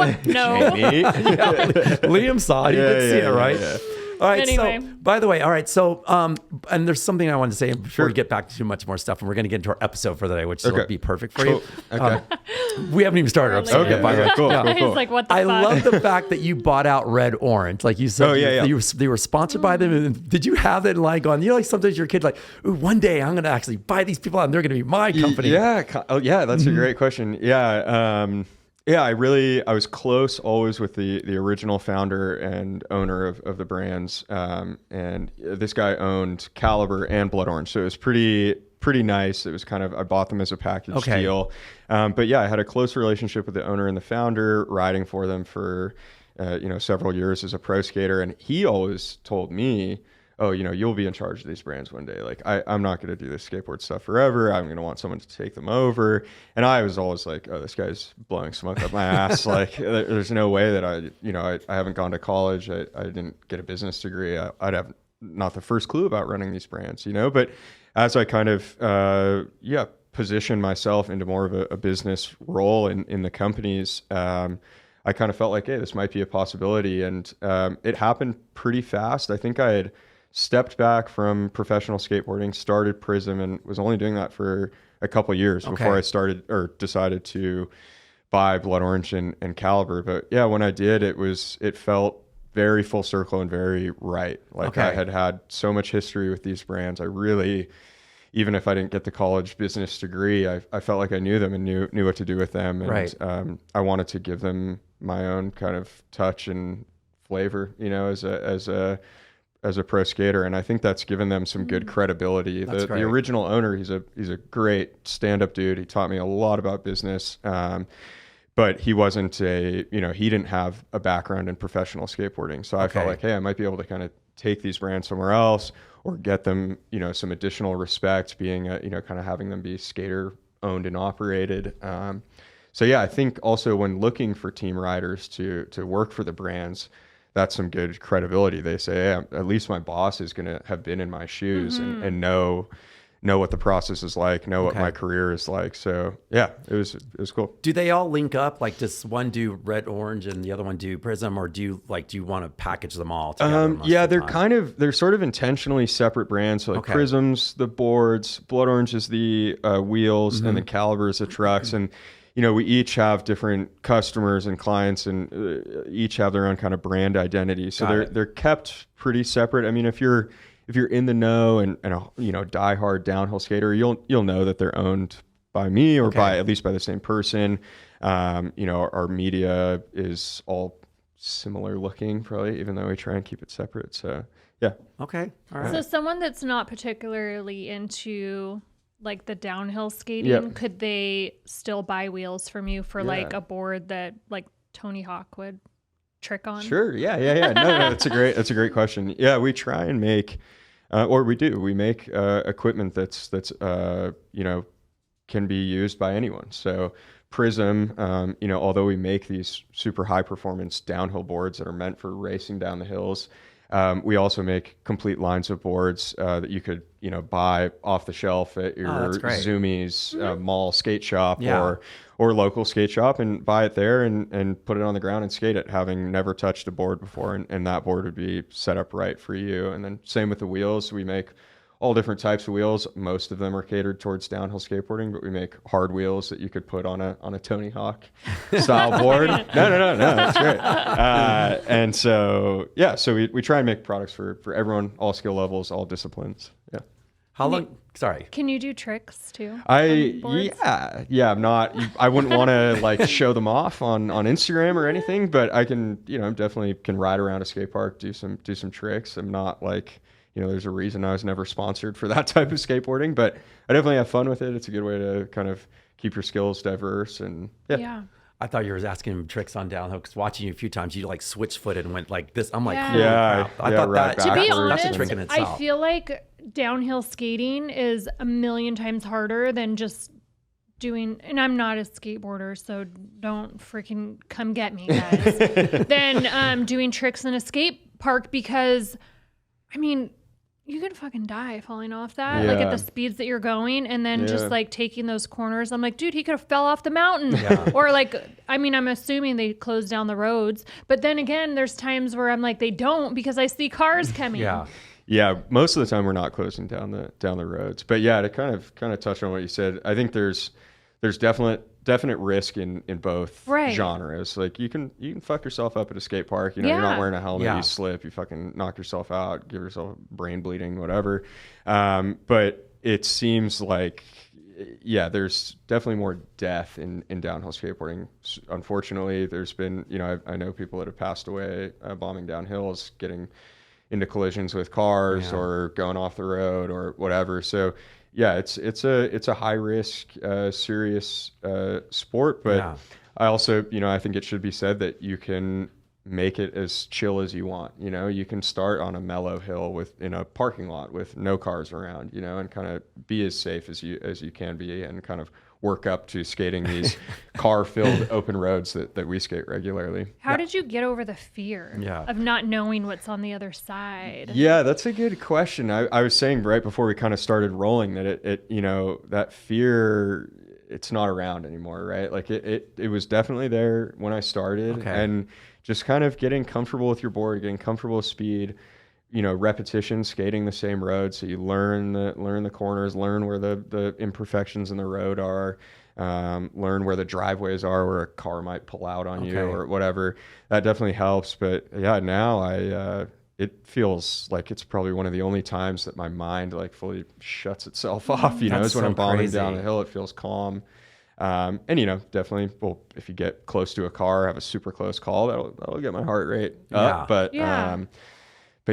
Liam saw it. You could see it, right? Yeah. All right. Anyway. So, by the way, all right. So, and there's something I wanted to say before we get back to too much more stuff, and we're going to get into our episode for the day, which will be perfect for you. Okay. We haven't even started our episode yet, by the way. Cool. He's like, what the I fuck? love the fact that you bought out Red Orange. Like you said, they were sponsored by them. And did you have that like on, like sometimes your kid like, ooh, one day I'm going to actually buy these people out and they're going to be my company. Yeah. Oh, yeah. That's a great question. Yeah. I was close always with the original founder and owner of the brands. And this guy owned Caliber and Blood Orange. So it was pretty nice. It was kind of, I bought them as a package deal. But yeah, I had a close relationship with the owner and the founder, riding for them for, several years as a pro skater. And he always told me, oh, you'll be in charge of these brands one day. Like, I'm not going to do this skateboard stuff forever. I'm going to want someone to take them over. And I was always like, oh, this guy's blowing smoke up my ass. Like, there's no way that I haven't gone to college. I didn't get a business degree. I'd have not the first clue about running these brands, But as I kind of, position myself into more of a business role in the companies, I kind of felt like, hey, this might be a possibility. And it happened pretty fast. I think I had stepped back from professional skateboarding, started Prism, and was only doing that for a couple of years before I started or decided to buy Blood Orange and Caliber. But yeah, when I did, it felt very full circle and very right. Like I had so much history with these brands. I really, even if I didn't get the college business degree, I felt like I knew them and knew what to do with them. And I wanted to give them my own kind of touch and flavor, as a pro skater, and I think that's given them some good credibility. The original owner, he's a great stand-up dude. He taught me a lot about business, but he wasn't he didn't have a background in professional skateboarding. So I felt like, hey, I might be able to kind of take these brands somewhere else, or get them, some additional respect, being kind of having them be skater owned and operated. So yeah, I think also when looking for team riders to work for the brands, that's some good credibility. They say, hey, at least my boss is going to have been in my shoes and know what the process is like, know what my career is like. So yeah, it was cool. Do they all link up? Like, does one do Red Orange and the other one do Prism, or do you want to package them all together? Yeah, they're sort of intentionally separate brands. So like Prism's the boards, Blood Orange is the wheels, and then Caliber is the trucks. And we each have different customers and clients, and each have their own kind of brand identity. So they're kept pretty separate. I mean, if you're in the know and a diehard downhill skater, you'll know that they're owned by me or by at least by the same person. Our media is all similar looking, probably, even though we try and keep it separate. So yeah. Okay. All right. So someone that's not particularly into like the downhill skating, could they still buy wheels from you for like a board that like Tony Hawk would trick on? Sure. Yeah. No, that's a great question. Yeah, we try and make, we make equipment that's can be used by anyone. So Prism, although we make these super high performance downhill boards that are meant for racing down the hills, we also make complete lines of boards that you could, buy off the shelf at your Zoomies mall skate shop or local skate shop, and buy it there and put it on the ground and skate it, having never touched a board before. And that board would be set up right for you. And then same with the wheels. We make all different types of wheels. Most of them are catered towards downhill skateboarding, but we make hard wheels that you could put on a Tony Hawk style board. No, that's great. And so, so we try and make products for everyone, all skill levels, all disciplines. Yeah. How long? Sorry. Can you do tricks too? I'm not. I wouldn't want to like show them off on Instagram or anything, but I can. Definitely can ride around a skate park, do some tricks. I'm not like. There's a reason I was never sponsored for that type of skateboarding, but I definitely have fun with it. It's a good way to kind of keep your skills diverse and yeah. I thought you were asking him tricks on downhill because watching you a few times, you like switch footed and went like this. I'm like, Yeah. holy Yeah, crap. I thought that To be honest, that's a trick in itself. I feel like downhill skating is a million times harder than just doing, and I'm not a skateboarder, so don't freaking come get me, guys, than doing tricks in a skate park, because, I mean, you could fucking die falling off that, like at the speeds that you're going, and then just like taking those corners. I'm like, dude, he could have fell off the mountain. Or like, I mean, I'm assuming they close down the roads, but then again, there's times where I'm like, they don't, because I see cars coming. Yeah, most of the time we're not closing down the roads. But yeah, to kind of touch on what you said, I think there's definite risk in both genres. Like you can fuck yourself up at a skate park. You're not wearing a helmet, you slip, you fucking knock yourself out, give yourself brain bleeding, whatever. But it seems like there's definitely more death in downhill skateboarding. Unfortunately, there's been I know people that have passed away bombing down hills, getting into collisions with cars or going off the road or whatever. So yeah, it's a high risk, serious sport, but I also, I think it should be said that you can make it as chill as you want. You can start on a mellow hill in a parking lot with no cars around, and kind of be as safe as you can be, and kind of work up to skating these car-filled open roads that we skate regularly. How did you get over the fear of not knowing what's on the other side? Yeah, that's a good question. I was saying right before we kind of started rolling that it that fear, it's not around anymore, right? Like it was definitely there when I started, and just kind of getting comfortable with your board, getting comfortable with speed, repetition, skating the same road, so you learn the corners, learn where the imperfections in the road are, learn where the driveways are, where a car might pull out on you or whatever. That definitely helps. But yeah, now it feels like it's probably one of the only times that my mind like fully shuts itself off. Is when I'm bombing down the hill. It feels calm. And definitely, if you get close to a car, have a super close call, that'll get my heart rate up. But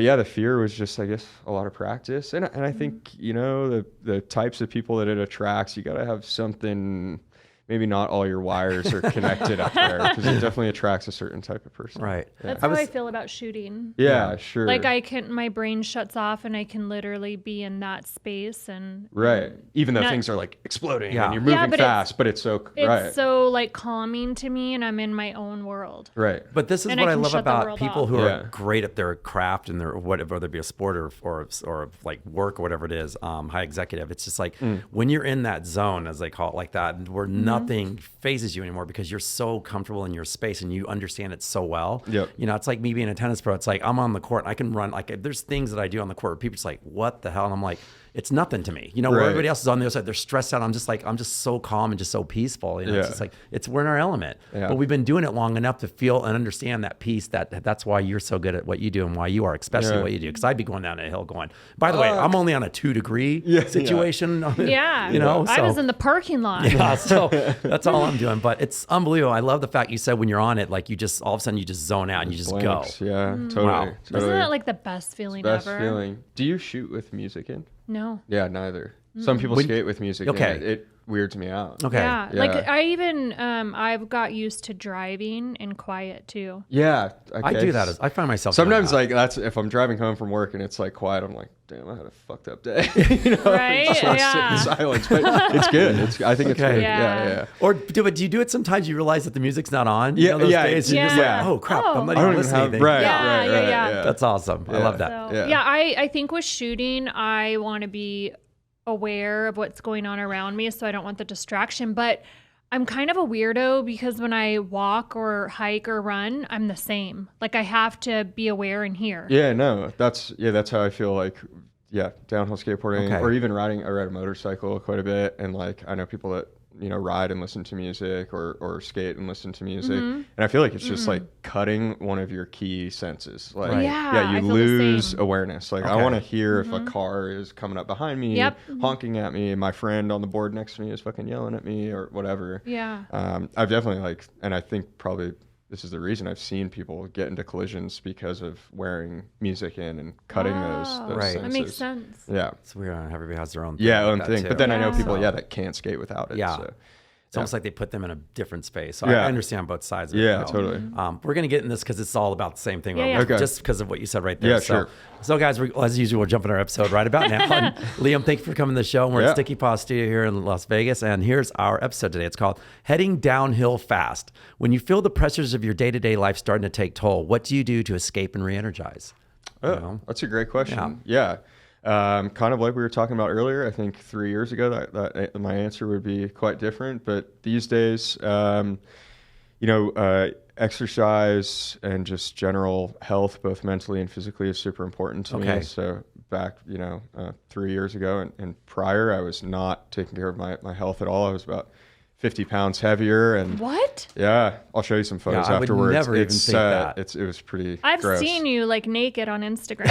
yeah, the fear was just, I guess, a lot of practice. And I think, the types of people that it attracts, you got to have something, maybe not all your wires are connected up there, because it definitely attracts a certain type of person. Right. That's how I feel about shooting. Yeah, sure. Like my brain shuts off and I can literally be in that space and. Right. Even though things are like exploding and you're moving fast, but it's so like calming to me, and I'm in my own world. Right. But this is what I love about people who are great at their craft and their whatever, whether it be a sport or like work or whatever it is, high executive. It's just like when you're in that zone, as they call it, like that, where nothing phases you anymore because you're so comfortable in your space and you understand it so well. Yep. It's like me being a tennis pro. It's like I'm on the court and I can run. Like there's things that I do on the court where people just like, what the hell? And I'm like, it's nothing to me. You know, where everybody else is on the other side, they're stressed out. I'm just so calm and just so peaceful. You know, it's just like, we're in our element. But we've been doing it long enough to feel and understand that peace, that's why you're so good at what you do and why you are, especially what you do. Because I'd be going down a hill going, by the way, I'm only on a 2-degree situation. Yeah. You know, I was in the parking lot. Yeah, so that's all I'm doing. But it's unbelievable. I love the fact you said when you're on it, like you just, all of a sudden you just zone out and you just blanks. go. Yeah, totally. Wow. Isn't that like the best feeling best ever? feeling. Do you shoot with music in? No. Yeah, neither. Some people skate with music. Okay. And it weirds me out. Okay. Yeah. Like I even, I've got used to driving in quiet too. Yeah. I do that. I find myself sometimes like that's if I'm driving home from work and it's like quiet, I'm like, damn, I had a fucked up day. You know, right? Just want to sit in silence. But it's good. I think it's good. Yeah. Or do you do it sometimes you realize that the music's not on? Yeah, you know, those yeah, days you're just like, oh crap, I'm not even listening to anything. Right, Yeah. That's awesome. I love that. So, I think with shooting, I want to be aware of what's going on around me, so I don't want the distraction. But I'm kind of a weirdo because when I walk or hike or run, I'm the same. Like I have to be aware and hear. Yeah, no, that's how I feel like. Yeah, downhill skateboarding or even riding. I ride a motorcycle quite a bit, and like I know people that ride and listen to music or skate and listen to music, and I feel like it's just like cutting one of your key senses. Like you lose awareness. Like I want to hear if a car is coming up behind me, honking at me, and my friend on the board next to me is fucking yelling at me or whatever. Yeah. I've definitely and I think probably this is the reason I've seen people get into collisions because of wearing music in and cutting those senses. That makes sense. Yeah. It's weird. Everybody has their own thing. Yeah, own thing. Too. But then I know people, that can't skate without it. Yeah. So. It's almost like they put them in a different space. So I understand both sides of it. Yeah, totally. We're going to get in this because it's all about the same thing. Okay. Just because of what you said right there. Yeah, sure. So guys, as usual, we'll jump in our episode right about now. And Liam, thank you for coming to the show. And we're at Sticky Paw Studio here in Las Vegas. And here's our episode today. It's called Heading Downhill Fast. When you feel the pressures of your day-to-day life starting to take toll, what do you do to escape and re-energize? That's a great question. Yeah. Kind of like we were talking about earlier, I think 3 years ago that my answer would be quite different. But these days, exercise and just general health, both mentally and physically, is super important to me. So back, 3 years ago and prior, I was not taking care of my health at all. I was about 50 pounds heavier. And what? Yeah, I'll show you some photos afterwards. I would never even think that. It was pretty I've gross. seen you like naked on Instagram.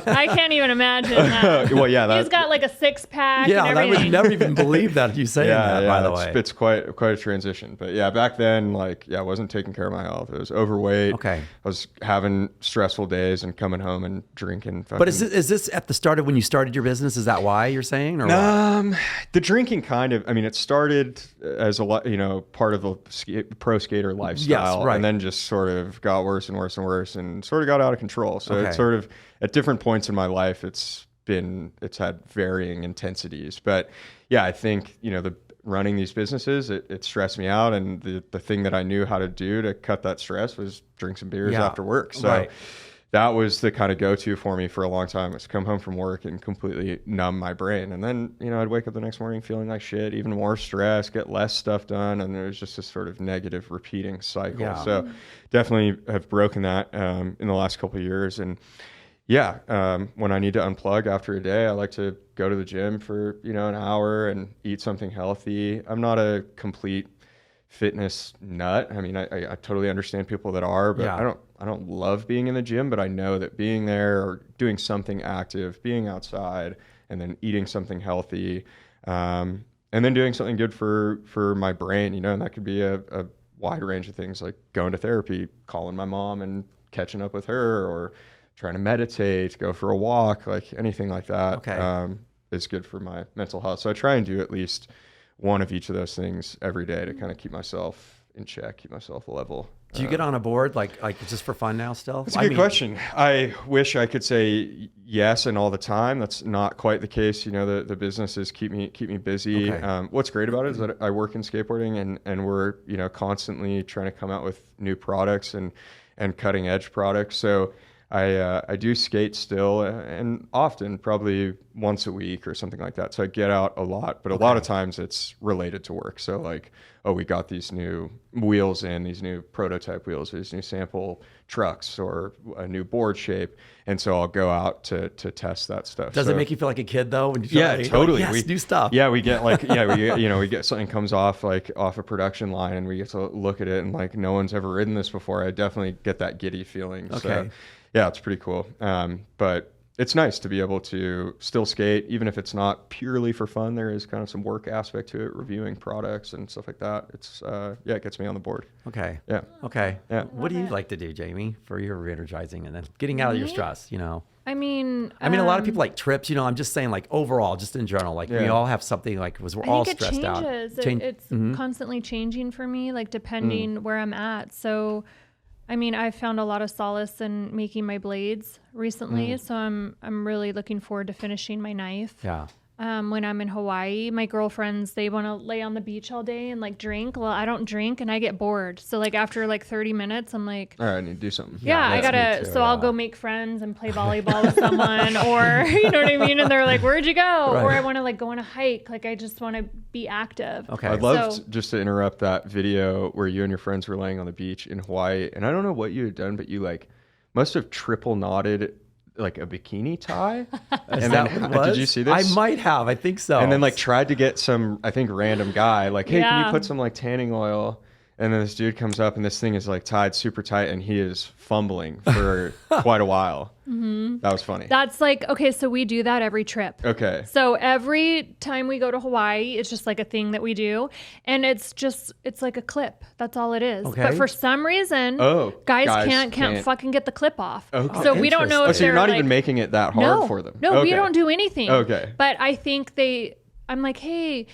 I can't even imagine that. Well, yeah. He's got like a 6-pack and I everything. would never even believe that you saying that, by the way. It's quite a transition. But yeah, back then, I wasn't taking care of my health. I was overweight. Okay. I was having stressful days and coming home and drinking. But is this at the start of when you started your business? Is that why you're saying? Or the drinking kind of, it started as a part of the pro skater lifestyle, and then just sort of got worse and worse and worse, and sort of got out of control. So it's sort of at different points in my life, it's had varying intensities. But yeah, I think the running these businesses, it stressed me out, and the thing that I knew how to do to cut that stress was drink some beers after work. So. That was the kind of go-to for me for a long time, was come home from work and completely numb my brain. And then, I'd wake up the next morning feeling like shit, even more stress, get less stuff done. And there's just this sort of negative repeating cycle. Yeah. So definitely have broken that in the last couple of years. And when I need to unplug after a day, I like to go to the gym for, an hour and eat something healthy. I'm not a complete fitness nut. I totally understand people that are, but I don't love being in the gym, but I know that being there or doing something active, being outside, and then eating something healthy, and then doing something good for my brain, and that could be a wide range of things, like going to therapy, calling my mom and catching up with her, or trying to meditate, go for a walk, like anything like that is good for my mental health. So I try and do at least one of each of those things every day to kind of keep myself in check, keep myself level. Do you get on a board like just for fun now still? That's a good question. I wish I could say yes and all the time. That's not quite the case. The businesses keep me busy. What's great about it is that I work in skateboarding and we're, constantly trying to come out with new products and cutting edge products. So I do skate still, and often, probably once a week or something like that. So I get out a lot, but a lot of times it's related to work. So like, oh, we got these new wheels in, these new prototype wheels, these new sample trucks, or a new board shape. And so I'll go out to test that stuff. Does it make you feel like a kid though? When you try, totally. Like, yes, new stuff. Yeah, we get like, we get something comes off a production line, and we get to look at it, and like, no one's ever ridden this before. I definitely get that giddy feeling. Okay. So, yeah, it's pretty cool. But it's nice to be able to still skate, even if it's not purely for fun. There is kind of some work aspect to it, reviewing products and stuff like that. It's it gets me on the board. Okay. Yeah. Okay. Yeah. What do you like to do, Jamie, for your re-energizing and then getting out of your stress? I mean, a lot of people like trips. I'm just saying, like, overall, just in general, like we all have something, like, we're all stressed out. It's constantly changing for me, like depending where I'm at. So, I mean, I've found a lot of solace in making my blades recently. So I'm really looking forward to finishing my knife. Yeah. When I'm in Hawaii, my girlfriends, they want to lay on the beach all day and like drink. Well, I don't drink and I get bored. So like after like 30 minutes, I'm like, all right, I need to do something. I gotta, so I'll go make friends and play volleyball with someone, or, you know what I mean? And they're like, where'd you go? Right. Or I want to like go on a hike. Like, I just want to be active. Okay. I'd love just to interrupt that video where you and your friends were laying on the beach in Hawaii. And I don't know what you had done, but you like must have triple knotted like a bikini tie. And did you see this? I might have. I think so. And then like tried to get some, I think, random guy like, hey, can you put some like tanning oil? And then this dude comes up, and this thing is like tied super tight, and he is fumbling for quite a while. That was funny. That's like, okay, so we do that every trip. Okay. So every time we go to Hawaii, it's just like a thing that we do. And it's like a clip. That's all it is. Okay. But for some reason, guys can't fucking get the clip off. Okay. So we don't know if so you're not like, even making it that hard for them. No, we don't do anything. Okay. But I think I'm like, hey,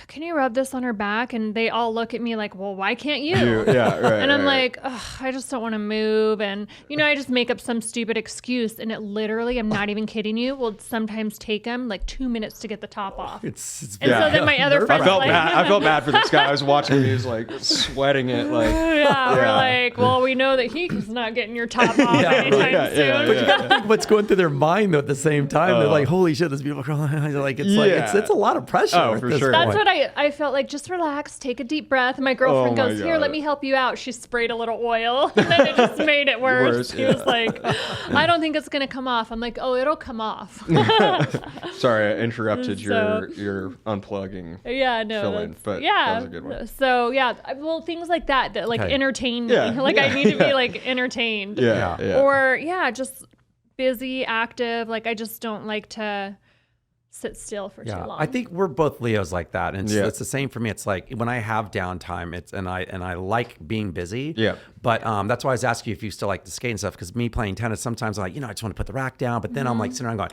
can you rub this on her back? And they all look at me like, well, why can't you? Yeah, right. And I'm like, I just don't want to move. And, I just make up some stupid excuse. And it literally, I'm not even kidding you, will sometimes take them like 2 minutes to get the top off. It's and so then my other friends I felt bad for this guy. I was watching him. He was like sweating it. Like, we're like, well, we know that he's not getting your top off anytime soon. But you gotta think what's going through their mind though at the same time. They're like, holy shit, this beautiful girl. Like, it's a lot of pressure. Oh, for sure. That's what I felt like. Just relax, take a deep breath. And my girlfriend goes, here, let me help you out. She sprayed a little oil, and then it just made it worse. She was like, I don't think it's gonna come off. I'm like, oh, it'll come off. Sorry, I interrupted your unplugging. Yeah, no, fill-in, but that was a good one. So well, things like that like entertain me. Like I need to be like entertained. Or just busy, active. Like I just don't like to sit still for too long. I think we're both Leos like that, and it's the same for me. It's like when I have downtime, and I like being busy. Yeah. But that's why I was asking you if you still like to skate and stuff, because me playing tennis, sometimes I'm like, I just want to put the rack down, but then I'm like sitting around going,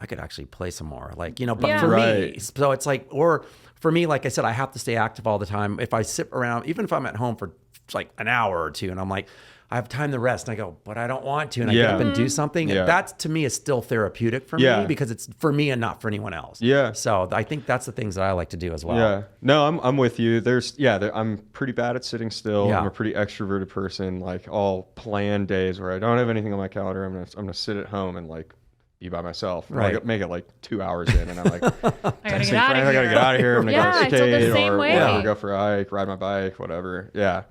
I could actually play some more, like But for me, so it's like, or for me, like I said, I have to stay active all the time. If I sit around, even if I'm at home for like an hour or two, and I'm like, I have time to rest, and I go, but I don't want to, and I get up and do something. And that to me is still therapeutic for me, because it's for me and not for anyone else. Yeah. So I think that's the things that I like to do as well. Yeah. No, I'm with you. I'm pretty bad at sitting still. Yeah. I'm a pretty extroverted person. Like all planned days where I don't have anything on my calendar, I'm gonna sit at home and like be by myself. Right. Like, make it like 2 hours in, and I'm like, I gotta get out of here. I'm gonna go skate or go for a hike, ride my bike, whatever. Yeah.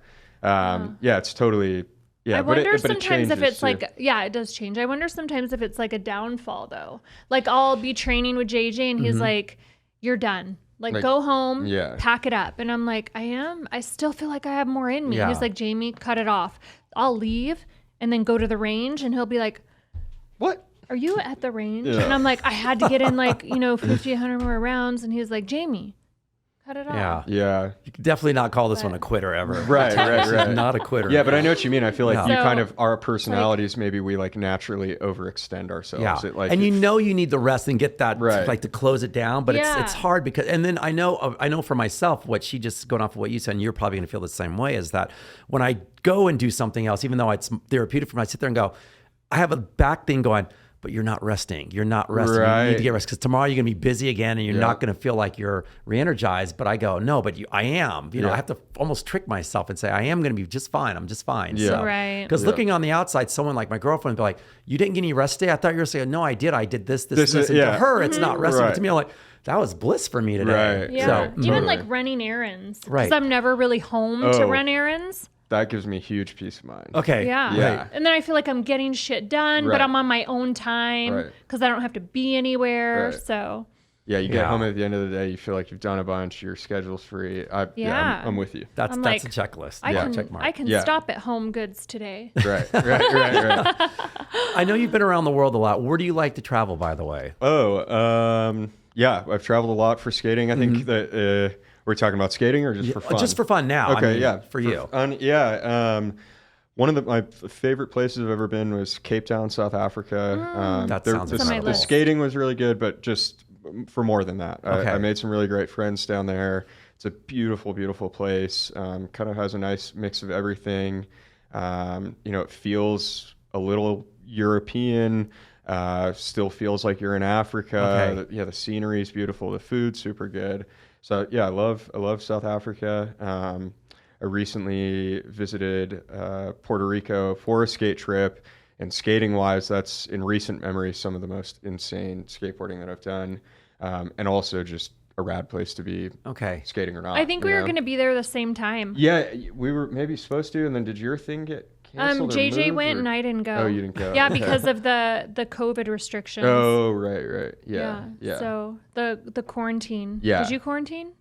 It's totally. Yeah, I wonder sometimes if it's like, it does change. I wonder sometimes if it's like a downfall though. Like I'll be training with JJ and he's like, you're done. Like go home, pack it up. And I'm like, I still feel like I have more in me. Yeah. He's like, Jamie, cut it off. I'll leave and then go to the range, and he'll be like, what? Are you at the range? Yeah. And I'm like, I had to get in like, 50, 100 more rounds. And he's like, Jamie, cut it off. Yeah. You can definitely not call this one a quitter ever. Right. Not a quitter. Yeah, but I know what you mean. I feel like you kind of, our personalities, maybe we like naturally overextend ourselves. Yeah. And you need the rest and get that like to close it down. But it's hard because, and then I know for myself, what she just going off of what you said, and you're probably going to feel the same way, is that when I go and do something else, even though it's therapeutic for me, I sit there and go, I have a back thing going, but you're not resting. You're not resting. Right. You need to get rest because tomorrow you're going to be busy again and you're not going to feel like you're re-energized. But I go, no, but I am. You know, I have to almost trick myself and say, I am going to be just fine. I'm just fine. Yeah. So, Right. because looking on the outside, someone like my girlfriend would be like, you didn't get any rest today? I thought you were saying, no, I did. I did this. And to her, it's not resting. But to me, I'm like, that was bliss for me today. Right. Yeah. So, Even like running errands. Right. Because I'm never really home to run errands. That gives me huge peace of mind. okay. Yeah. Yeah. And then I feel like I'm getting shit done, but Right. I'm on my own time because I don't have to be anywhere. Right. So. Yeah, you get home at the end of the day, you feel like you've done a bunch, your schedule's free. I'm with you. That's I'm a like, checklist. I can stop at Home Goods today. Right. I know you've been around the world a lot. Where do you like to travel, by the way? Yeah, I've traveled a lot for skating. I think that we're talking about skating or just for fun? Just for fun now. Okay, I mean, for you. One of my favorite places I've ever been was Cape Town, South Africa. That sounds incredible. The skating was really good, but just for more than that. I made some really great friends down there. It's a beautiful, beautiful place. Kind of has a nice mix of everything. It feels a little European. Still feels like you're in Africa. Okay. The scenery is beautiful. The food's super good. So yeah, I love South Africa. I recently visited Puerto Rico for a skate trip, and skating wise, that's in recent memory some of the most insane skateboarding that I've done, and also just a rad place to be. Okay. Skating or not. I think we were going to be there the same time. Yeah, we were maybe supposed to, and then did your thing get canceled? JJ or went moved, and I didn't go. Oh, you didn't go. Yeah, Okay. because of the COVID restrictions. Oh, right. Yeah. So the quarantine. Yeah. Did you quarantine?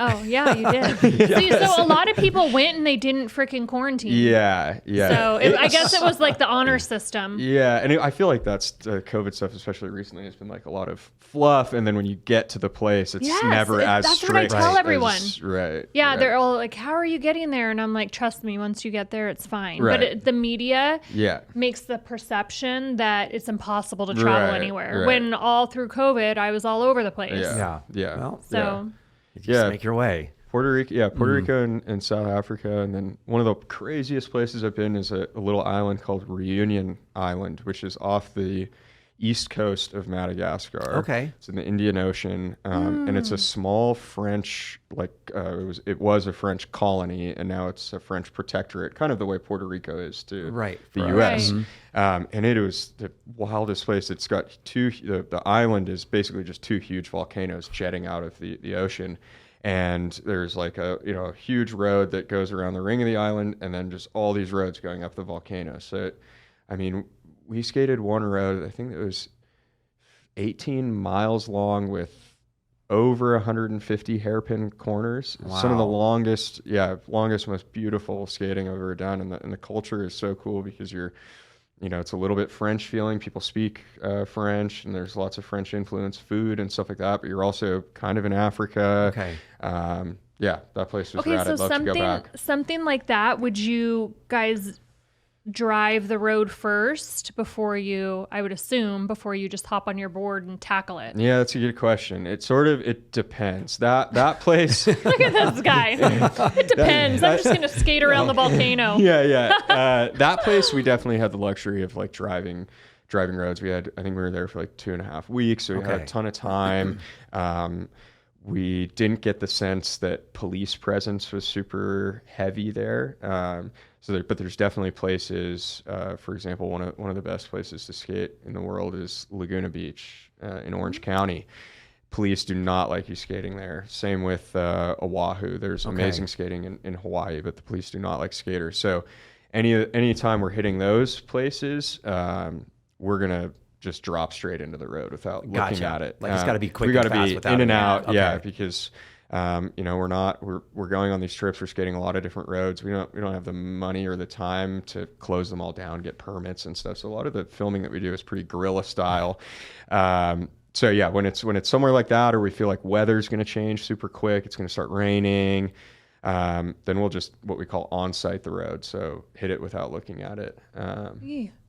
Oh, yeah, you did. So a lot of people went and they didn't freaking quarantine. Yeah. So I guess it was like the honor system. Yeah, and I feel like that's COVID stuff, especially recently, has been like a lot of fluff, and then when you get to the place, it's never as that's strict. what I tell everyone. Right. Yeah, they're all like, "How are you getting there?" And I'm like, "Trust me, once you get there, it's fine." Right. But the media makes the perception that it's impossible to travel anywhere. Right. When all through COVID, I was all over the place. Yeah. Well, So. you just make your way. Puerto Rico and South Africa. And then one of the craziest places I've been is a little island called Reunion Island, which is off the east coast of Madagascar. Okay. It's in the Indian Ocean. And it's a small French, it was a French colony, and now it's a French protectorate, kind of the way Puerto Rico is to the U.S. Right. And it was the wildest place. It's got the island is basically just two huge volcanoes jetting out of the ocean. And there's like a huge road that goes around the ring of the island, and then just all these roads going up the volcano. So, we skated one road, I think it was 18 miles long with over 150 hairpin corners. Wow. Some of the longest, most beautiful skating I've ever done. And the culture is so cool because it's a little bit French feeling. People speak French, and there's lots of French influence, food and stuff like that. But you're also kind of in Africa. Okay. That place was rad. So I'd love to go back. something like that, would you guys drive the road first before you just hop on your board and tackle it? Yeah, that's a good question. It depends. That place. Look at this guy. It depends. I'm just going to skate around the volcano. Yeah. That place, we definitely had the luxury of like driving roads. I think we were there for like 2.5 weeks, so we had a ton of time. We didn't get the sense that police presence was super heavy there. But there's definitely places. For example, one of the best places to skate in the world is Laguna Beach in Orange County. Police do not like you skating there. Same with Oahu. There's amazing skating in Hawaii, but the police do not like skaters. So any time we're hitting those places, we're gonna just drop straight into the road without looking at it. Like it's got to be quick. We got to be in and out. Okay. Yeah, because we're going on these trips. We're skating a lot of different roads. We don't have the money or the time to close them all down, get permits and stuff. So a lot of the filming that we do is pretty guerrilla style. So yeah, when it's somewhere like that, or we feel like weather's going to change super quick, it's going to start raining, then we'll just what we call on-site the road. So hit it without looking at it.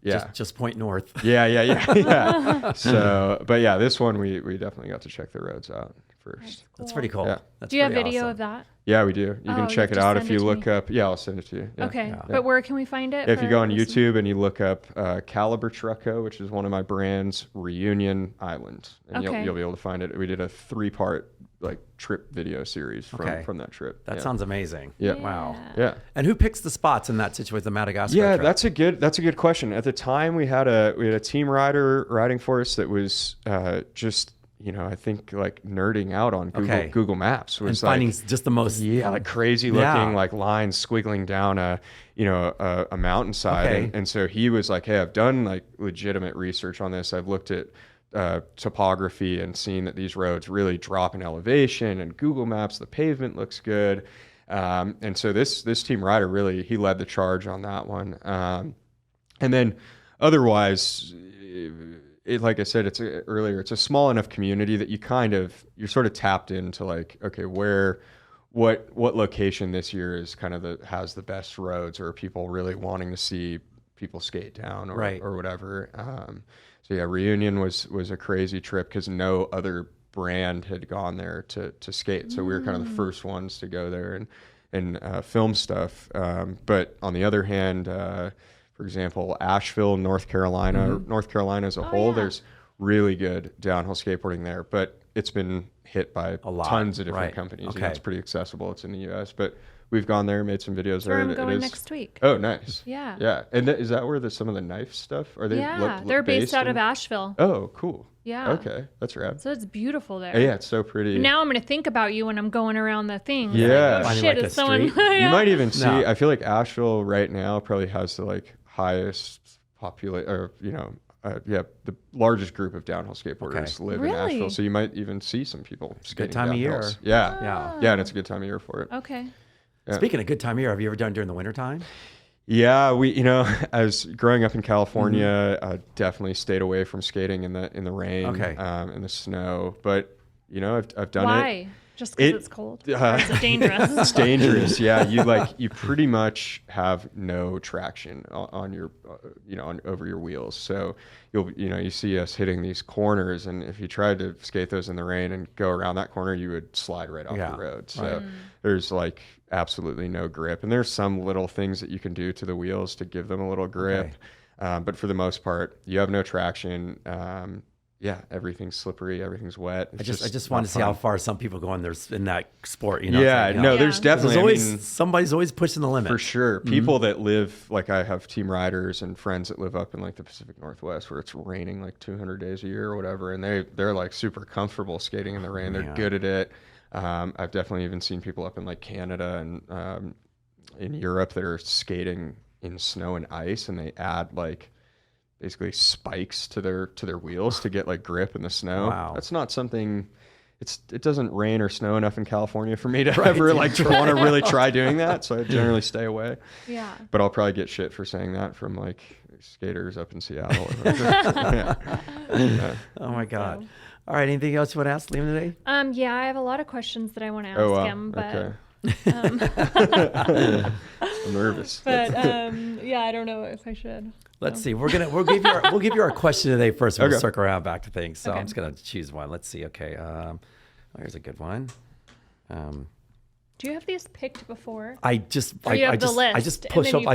Yeah. Just point north. Yeah. So, but yeah, this one we definitely got to check the roads out first. That's pretty cool. Yeah. Do you have pretty video awesome. of that? Yeah, we do. You can check it out if you look up. Yeah, I'll send it to you. Yeah. Okay. But where can we find it? If you go on YouTube and you look up Caliber Trucko, which is one of my brands, Reunion Island, and you'll be able to find it. We did a 3-part like trip video series from that trip. That sounds amazing. Yeah. Wow. Yeah. And who picks the spots in that situation, the Madagascar Yeah, trip? that's a good question. At the time, we had a team rider riding for us that was just, I think like nerding out on Google Maps. Was and finding just the most like crazy looking like lines squiggling down a mountainside. And so he was like, hey, I've done like legitimate research on this. I've looked at topography and seen that these roads really drop in elevation, and Google Maps, the pavement looks good. And so this team rider really, he led the charge on that one. And then otherwise, like I said, it's a small enough community that you're sort of tapped into like, okay, what location this year is kind of has the best roads, or are people really wanting to see people skate down or whatever. So yeah, Reunion was a crazy trip because no other brand had gone there to skate. So we were kind of the first ones to go there and film stuff. But on the other hand, for example, Asheville, North Carolina as a whole, there's really good downhill skateboarding there, but it's been hit by tons of different companies. Okay. It's pretty accessible. It's in the US, but we've gone there, made some videos there. I'm going next week. Oh, nice. Yeah. Yeah. And is that where some of the knife stuff are? They're based out of Asheville. Oh, cool. Yeah. Okay. That's rad. So it's beautiful there. Yeah, it's so pretty. But now I'm going to think about you when I'm going around the thing. Yeah. Like, oh, shit, is someone... You might even see, I feel like Asheville right now probably has the like highest the largest group of downhill skateboarders live in Asheville. So you might even see some people skating. Good time of year. Yeah. Yeah, and it's a good time of year for it. Okay. Yeah. Speaking of good time of year, have you ever done during the winter time? Yeah, we, as growing up in California, definitely stayed away from skating in the rain, in the snow. But I've done it. Why? Just because it's cold? Or is it dangerous? It's dangerous. Yeah, you pretty much have no traction on your, over your wheels. So you see us hitting these corners, and if you tried to skate those in the rain and go around that corner, you would slide right off the road. So there's like absolutely no grip, and there's some little things that you can do to the wheels to give them a little grip. But for the most part, you have no traction. Everything's slippery, everything's wet. I just want to see how far some people go in that sport. There's definitely somebody's always pushing the limit for sure. People that live like I have team riders and friends that live up in like the Pacific Northwest where it's raining like 200 days a year or whatever, and they're like super comfortable skating in the rain. They're good at it. I've definitely even seen people up in like Canada and in Europe that are skating in snow and ice, and they add like basically spikes to their wheels to get like grip in the snow. Wow. That's not something. It doesn't rain or snow enough in California for me to ever like want to really try doing that. So I generally stay away. Yeah. But I'll probably get shit for saying that from like skaters up in Seattle. Oh my God. All right. Anything else you want to ask Liam today? Yeah, I have a lot of questions that I want to ask him, but. Okay. I'm nervous. But I don't know if I should. Let's see. We'll give you our question today first. And we'll circle around back to things. So I'm just gonna choose one. Let's see. Okay. Here's a good one. Do you have these picked before? I just push up. I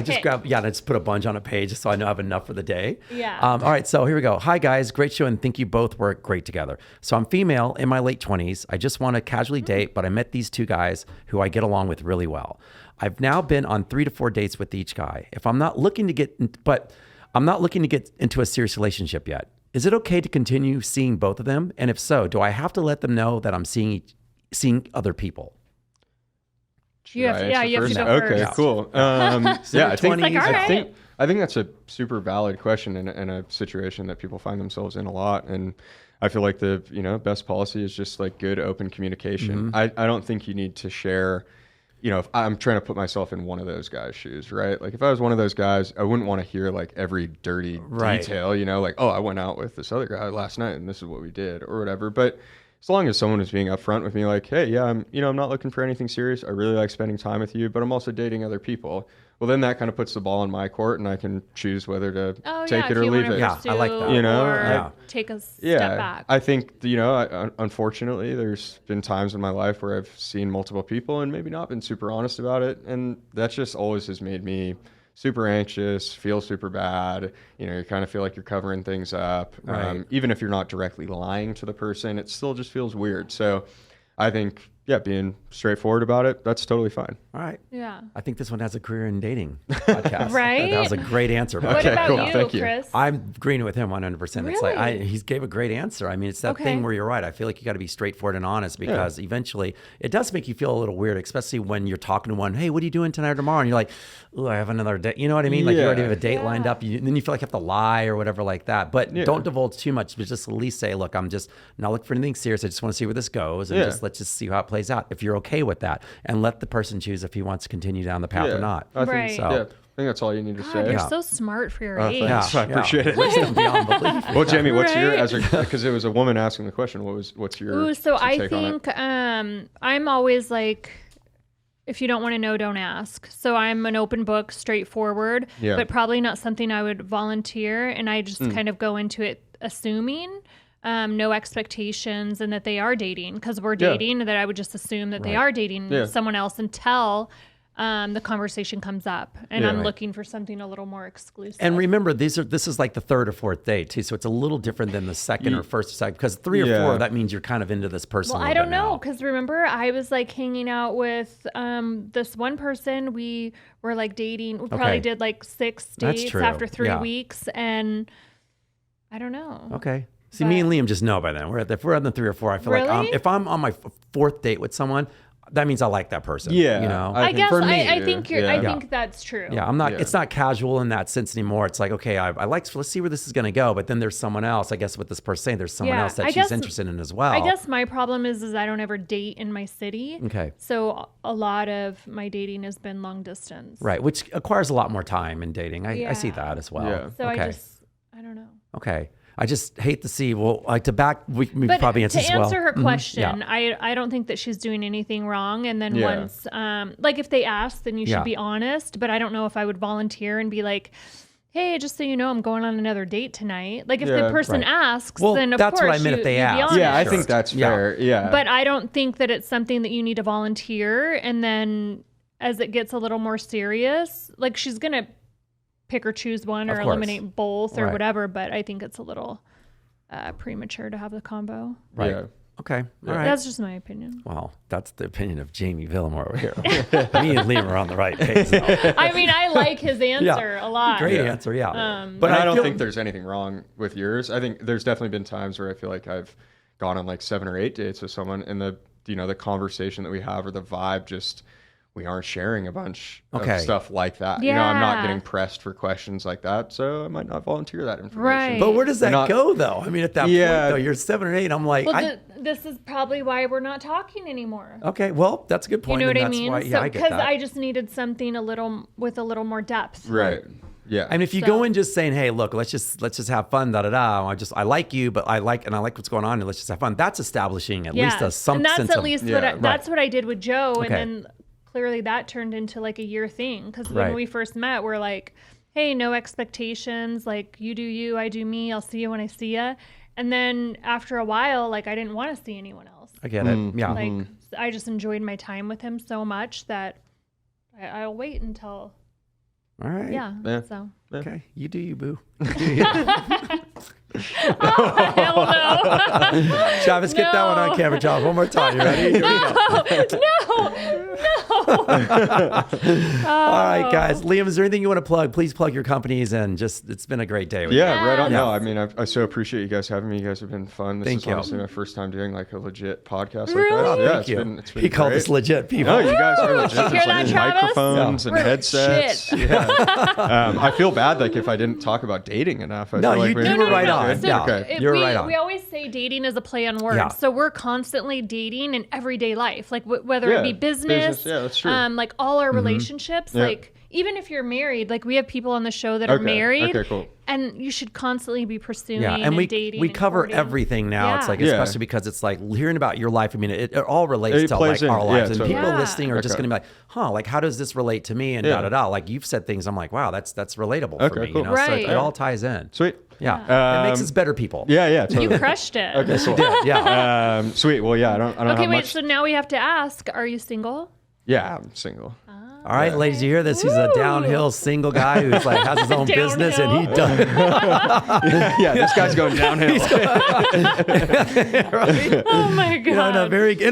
just grab. Yeah, and I just put a bunch on a page so I know I have enough for the day. Yeah. All right. So here we go. Hi guys, great show, and think you both work great together. So I'm female in my late 20s. I just want to casually date, but I met these two guys who I get along with really well. I've now been on 3 to 4 dates with each guy. I'm not looking to get into a serious relationship yet. Is it okay to continue seeing both of them? And if so, do I have to let them know that I'm seeing other people? You have to go first. Okay, cool. I think that's a super valid question in a situation that people find themselves in a lot. And I feel like the best policy is just like good open communication. I don't think you need to share. If I'm trying to put myself in one of those guys' shoes, right? Like if I was one of those guys, I wouldn't want to hear like every dirty detail, like, oh, I went out with this other guy last night and this is what we did or whatever. But as long as someone is being upfront with me, like, hey, yeah, I'm not looking for anything serious. I really like spending time with you, but I'm also dating other people. Well, then that kind of puts the ball in my court, and I can choose whether to take it or leave it. Yeah, I like that. Or take a step back. I think, unfortunately, there's been times in my life where I've seen multiple people and maybe not been super honest about it. And that just always has made me super anxious, feel super bad. You kind of feel like you're covering things up. Right. Even if you're not directly lying to the person, it still just feels weird. So I think, being straightforward about it, that's totally fine. All right. Yeah. I think this one has a career in dating podcast. Right? That was a great answer. What about cool. you, Thank you. Chris? I'm agreeing with him 100%. It's like he gave a great answer. I mean, it's that thing where you're right. I feel like you got to be straightforward and honest because eventually it does make you feel a little weird, especially when you're talking to one. Hey, what are you doing tonight or tomorrow? And you're like, oh, I have another date. You know what I mean? Like you already have a date lined up, and then you feel like you have to lie or whatever like that. But don't divulge too much. But just at least say, look, I'm just not looking for anything serious. I just want to see where this goes, and let's just see how it plays out. If you're okay with that, and let the person choose if he wants to continue down the path or not. I think, I think that's all you need to say. You're so smart for your age. Thanks. I appreciate it. Wisdom beyond belief. Well, Jamie, what's your, because it was a woman asking the question, what's your so I take think on it? I'm always like, if you don't want to know, don't ask. So I'm an open book, straightforward, but probably not something I would volunteer. And I just kind of go into it assuming no expectations and that they are dating because we're dating, that I would just assume that they are dating someone else until the conversation comes up and I'm looking for something a little more exclusive. And remember, this is like the third or fourth date too, so it's a little different than the second or first or second, because 3 or 4, that means you're kind of into this person. Well, I don't know, because remember, I was like hanging out with this one person. We were like dating. We probably did like 6 dates after 3 weeks, and I don't know. Okay. See, me and Liam just know by then. If we're on the 3 or 4, I feel like if I'm on my 4th date with someone, that means I like that person. Yeah, I guess for me, I think I think that's true. Yeah, I'm not. It's not casual in that sense anymore. It's like, okay, I like. Let's see where this is going to go. But then there's someone else. I guess with this person saying, there's someone else that she's interested in as well. I guess my problem is I don't ever date in my city. Okay. So a lot of my dating has been long distance. Right, which acquires a lot more time in dating. I see that as well. Yeah. So I don't know. Okay. I just hate to see. Well, like we but probably answer to as well. answer her question, I don't think that she's doing anything wrong. And then once, like if they ask, then you should be honest. But I don't know if I would volunteer and be like, hey, just so you know, I'm going on another date tonight. Like if the person asks, then of that's course what I meant if they ask. Yeah, I think that's fair. Yeah. But I don't think that it's something that you need to volunteer. And then as it gets a little more serious, like she's going to pick or choose one or eliminate both or whatever, but I think it's a little premature to have the combo. Right. Yeah. Okay. All right. That's just my opinion. Well, that's the opinion of Jamie Villamore over here. Me and Liam are on the right page. So. I mean, I like his answer a lot. Great answer, but I don't think there's anything wrong with yours. I think there's definitely been times where I feel like I've gone on like 7 or 8 dates with someone, and the conversation that we have or the vibe just, we aren't sharing a bunch of stuff like that. Yeah. I'm not getting pressed for questions like that, so I might not volunteer that information. Right. But where does that go, though? I mean, at that point, though, you're 7 or 8. I'm like, this is probably why we're not talking anymore. Okay, well, that's a good point. You know what I mean? Why, I get that. Because I just needed something with a little more depth. Right. Yeah. And if you go in just saying, hey, look, let's just have fun, I like you, but I like what's going on, and let's just have fun. That's establishing at least some sense. And that's at least that's what I did with Joe, and then clearly that turned into like a year thing, because when we first met, we're like, hey, no expectations, like you do you, I do me, I'll see you when I see you. And then after a while, like I didn't want to see anyone else. I get it. Yeah. Like I just enjoyed my time with him so much that I'll wait until. All right. Yeah. So. Okay. You do you, boo. You do you. Oh, hell no. Travis, get that one on camera, Travis. One more time. You ready? No. All right, guys. Liam, is there anything you want to plug? Please plug your companies, and it's been a great day with you. Right on. No, I mean, I so appreciate you guys having me. You guys have been fun. This is honestly my first time doing like a legit podcast like that. Oh, yeah, thank you. It's been he called us legit people. No, you guys are legit. Hear There's that, like Travis? microphones and headsets. Shit. Yeah. I feel bad like if I didn't talk about dating enough. I feel like you were right on. So Yeah, you're right on. We always say dating is a play on words. Yeah. So we're constantly dating in everyday life, like whether it be business, yeah, that's true. like all our relationships, like even if you're married, like we have people on the show that are married. Okay, cool. And you should constantly be pursuing and dating. We cover courting. everything now. Yeah. It's like, especially because it's like hearing about your life. I mean, it all relates to like our lives. And people listening are just going to be like, huh, like how does this relate to me? And da-da-da. Like you've said things, I'm like, wow, that's relatable for me. Cool. You know? So it all ties in. Sweet. Yeah. It makes us better people. Yeah, totally. You crushed it. Okay, cool. Yeah. Sweet. Well, yeah, I don't have wait, much. so now we have to ask, are you single? Yeah, I'm single. All right, ladies, you hear this? He's a downhill single guy who's like has his own business, and he does. Yeah, this guy's going downhill. Right? Oh my god! You know, in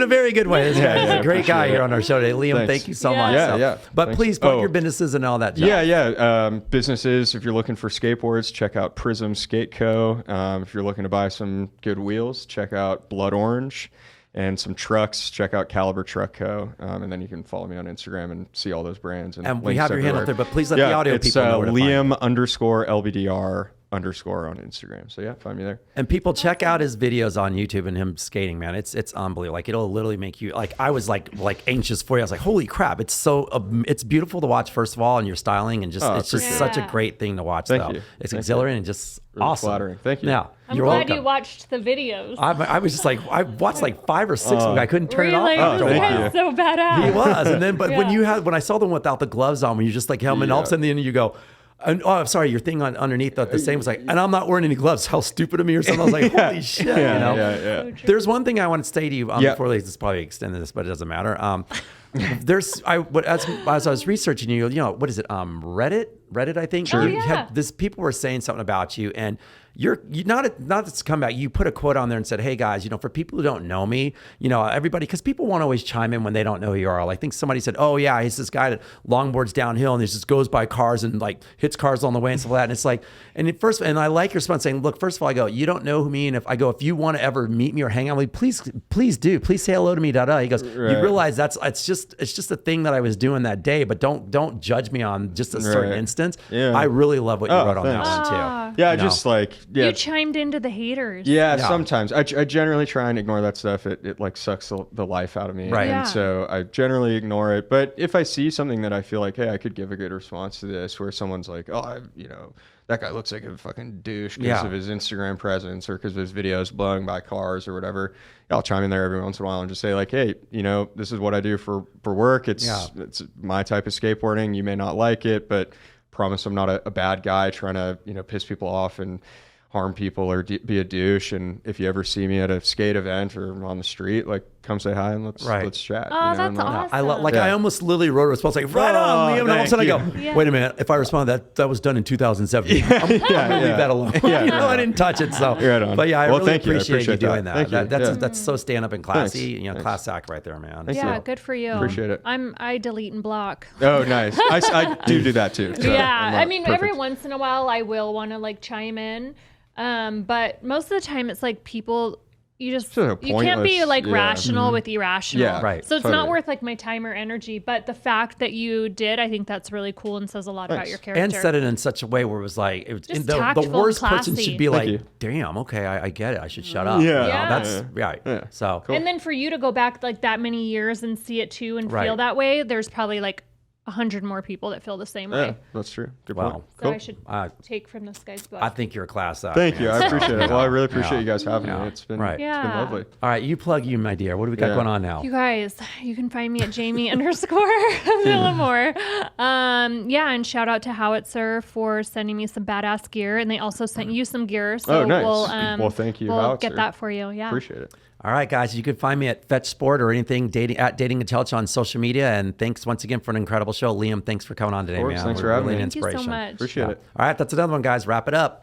a very good way. This guy is a great guy here on our show today. Liam, thank you so much. Yeah. But Thanks. please plug your businesses and all that. Yeah. Businesses. If you're looking for skateboards, check out Prism Skate Co. If you're looking to buy some good wheels, check out Blood Orange. And some trucks, check out Caliber Truck Co. And then you can follow me on Instagram and see all those brands. And we have your hand up there, but please let the audio people know where to Liam _LBDR_ on Instagram. So yeah, find me there. And people check out his videos on YouTube and him skating, man. It's unbelievable. Like it'll literally make you like, I was like anxious for you. I was like, holy crap. It's so, it's beautiful to watch first of all, and your styling and just, it's just such a great thing to watch. Thank you. It's exhilarating and just really awesome. Flattering. Thank you. Yeah. I'm glad you watched the videos. I was just like, I watched like 5 or 6 of them. I couldn't turn it off. This guy's so badass. He was. And then, but when I saw them without the gloves on, when you just like held them, and all of a sudden then you go, I'm sorry, your thing underneath the same was like, and I'm not wearing any gloves. How stupid of me or something. I was like, holy shit, you know? Yeah. So There's one thing I want to say to you before this is probably extended this, but it doesn't matter. As I was researching you, what is it? Reddit, I think. Sure. People were saying something about you, and you're not to come back. You put a quote on there and said, "Hey guys, for people who don't know me, everybody, because people won't always chime in when they don't know who you are. I think somebody said, "Oh yeah, he's this guy that longboards downhill and he just goes by cars and like hits cars on the way and stuff like that." And it's like, and I like your response saying, "Look, first of all, I go, you don't know who me, and if you want to ever meet me or hang out with me, please do. Please say hello to me." He goes, "You realize it's just a thing that I was doing that day, but don't judge me on just a certain instance." Yeah. I really love what you wrote on that one too. Yeah, just like you chimed into the haters. Yeah, sometimes I generally try and ignore that stuff. It like sucks the life out of me, right? And so I generally ignore it. But if I see something that I feel like, hey, I could give a good response to this, where someone's like, oh, that guy looks like a fucking douche because of his Instagram presence or because of his videos blowing by cars or whatever, I'll chime in there every once in a while and just say like, hey, this is what I do for work. It's my type of skateboarding. You may not like it, but promise I'm not a bad guy trying to piss people off and harm people or be a douche. And if you ever see me at a skate event or on the street, like come say hi and let's chat. Oh, that's awesome. I almost literally wrote a response like, right on, Liam. And all of a sudden I go, wait a minute. If I respond that was done in 2007. I'm gonna leave that alone. I didn't touch it. So, but yeah, I really appreciate you doing that. That's so stand up and classy. Class act right there, man. Good for you. Appreciate it. I delete and block. Oh, nice. I do that too. So I mean, every once in a while I will want to like chime in. But most of the time it's like people, you can't be like rational with irrational. Yeah, right. So it's not worth like my time or energy. But the fact that you did, I think that's really cool and says a lot about your character. And said it in such a way where it was like, the worst person should be like, damn, okay, I get it. I should shut up. That's right. Yeah. So cool. And then for you to go back like that many years and see it too and feel that way, there's probably like 100 more people that feel the same way. That's true. Good point. So cool. I should take from this guy's book. I think you're a class act. Thank you. I appreciate it. Well, I really appreciate you guys having me. It's been lovely. All right, you plug you, my dear. What do we got going on now? You guys, you can find me at Jamie_Villamore. And shout out to Howitzer for sending me some badass gear, and they also sent you some gear. So nice. Well, thank you. We'll get that for you. Yeah. Appreciate it. All right, guys, you can find me at Fetch Sport or anything at Dating Intelligence on social media. And thanks once again for an incredible show. Liam, thanks for coming on today, man. Thanks for having me. Thank you so much. Appreciate it. All right, that's another one, guys. Wrap it up.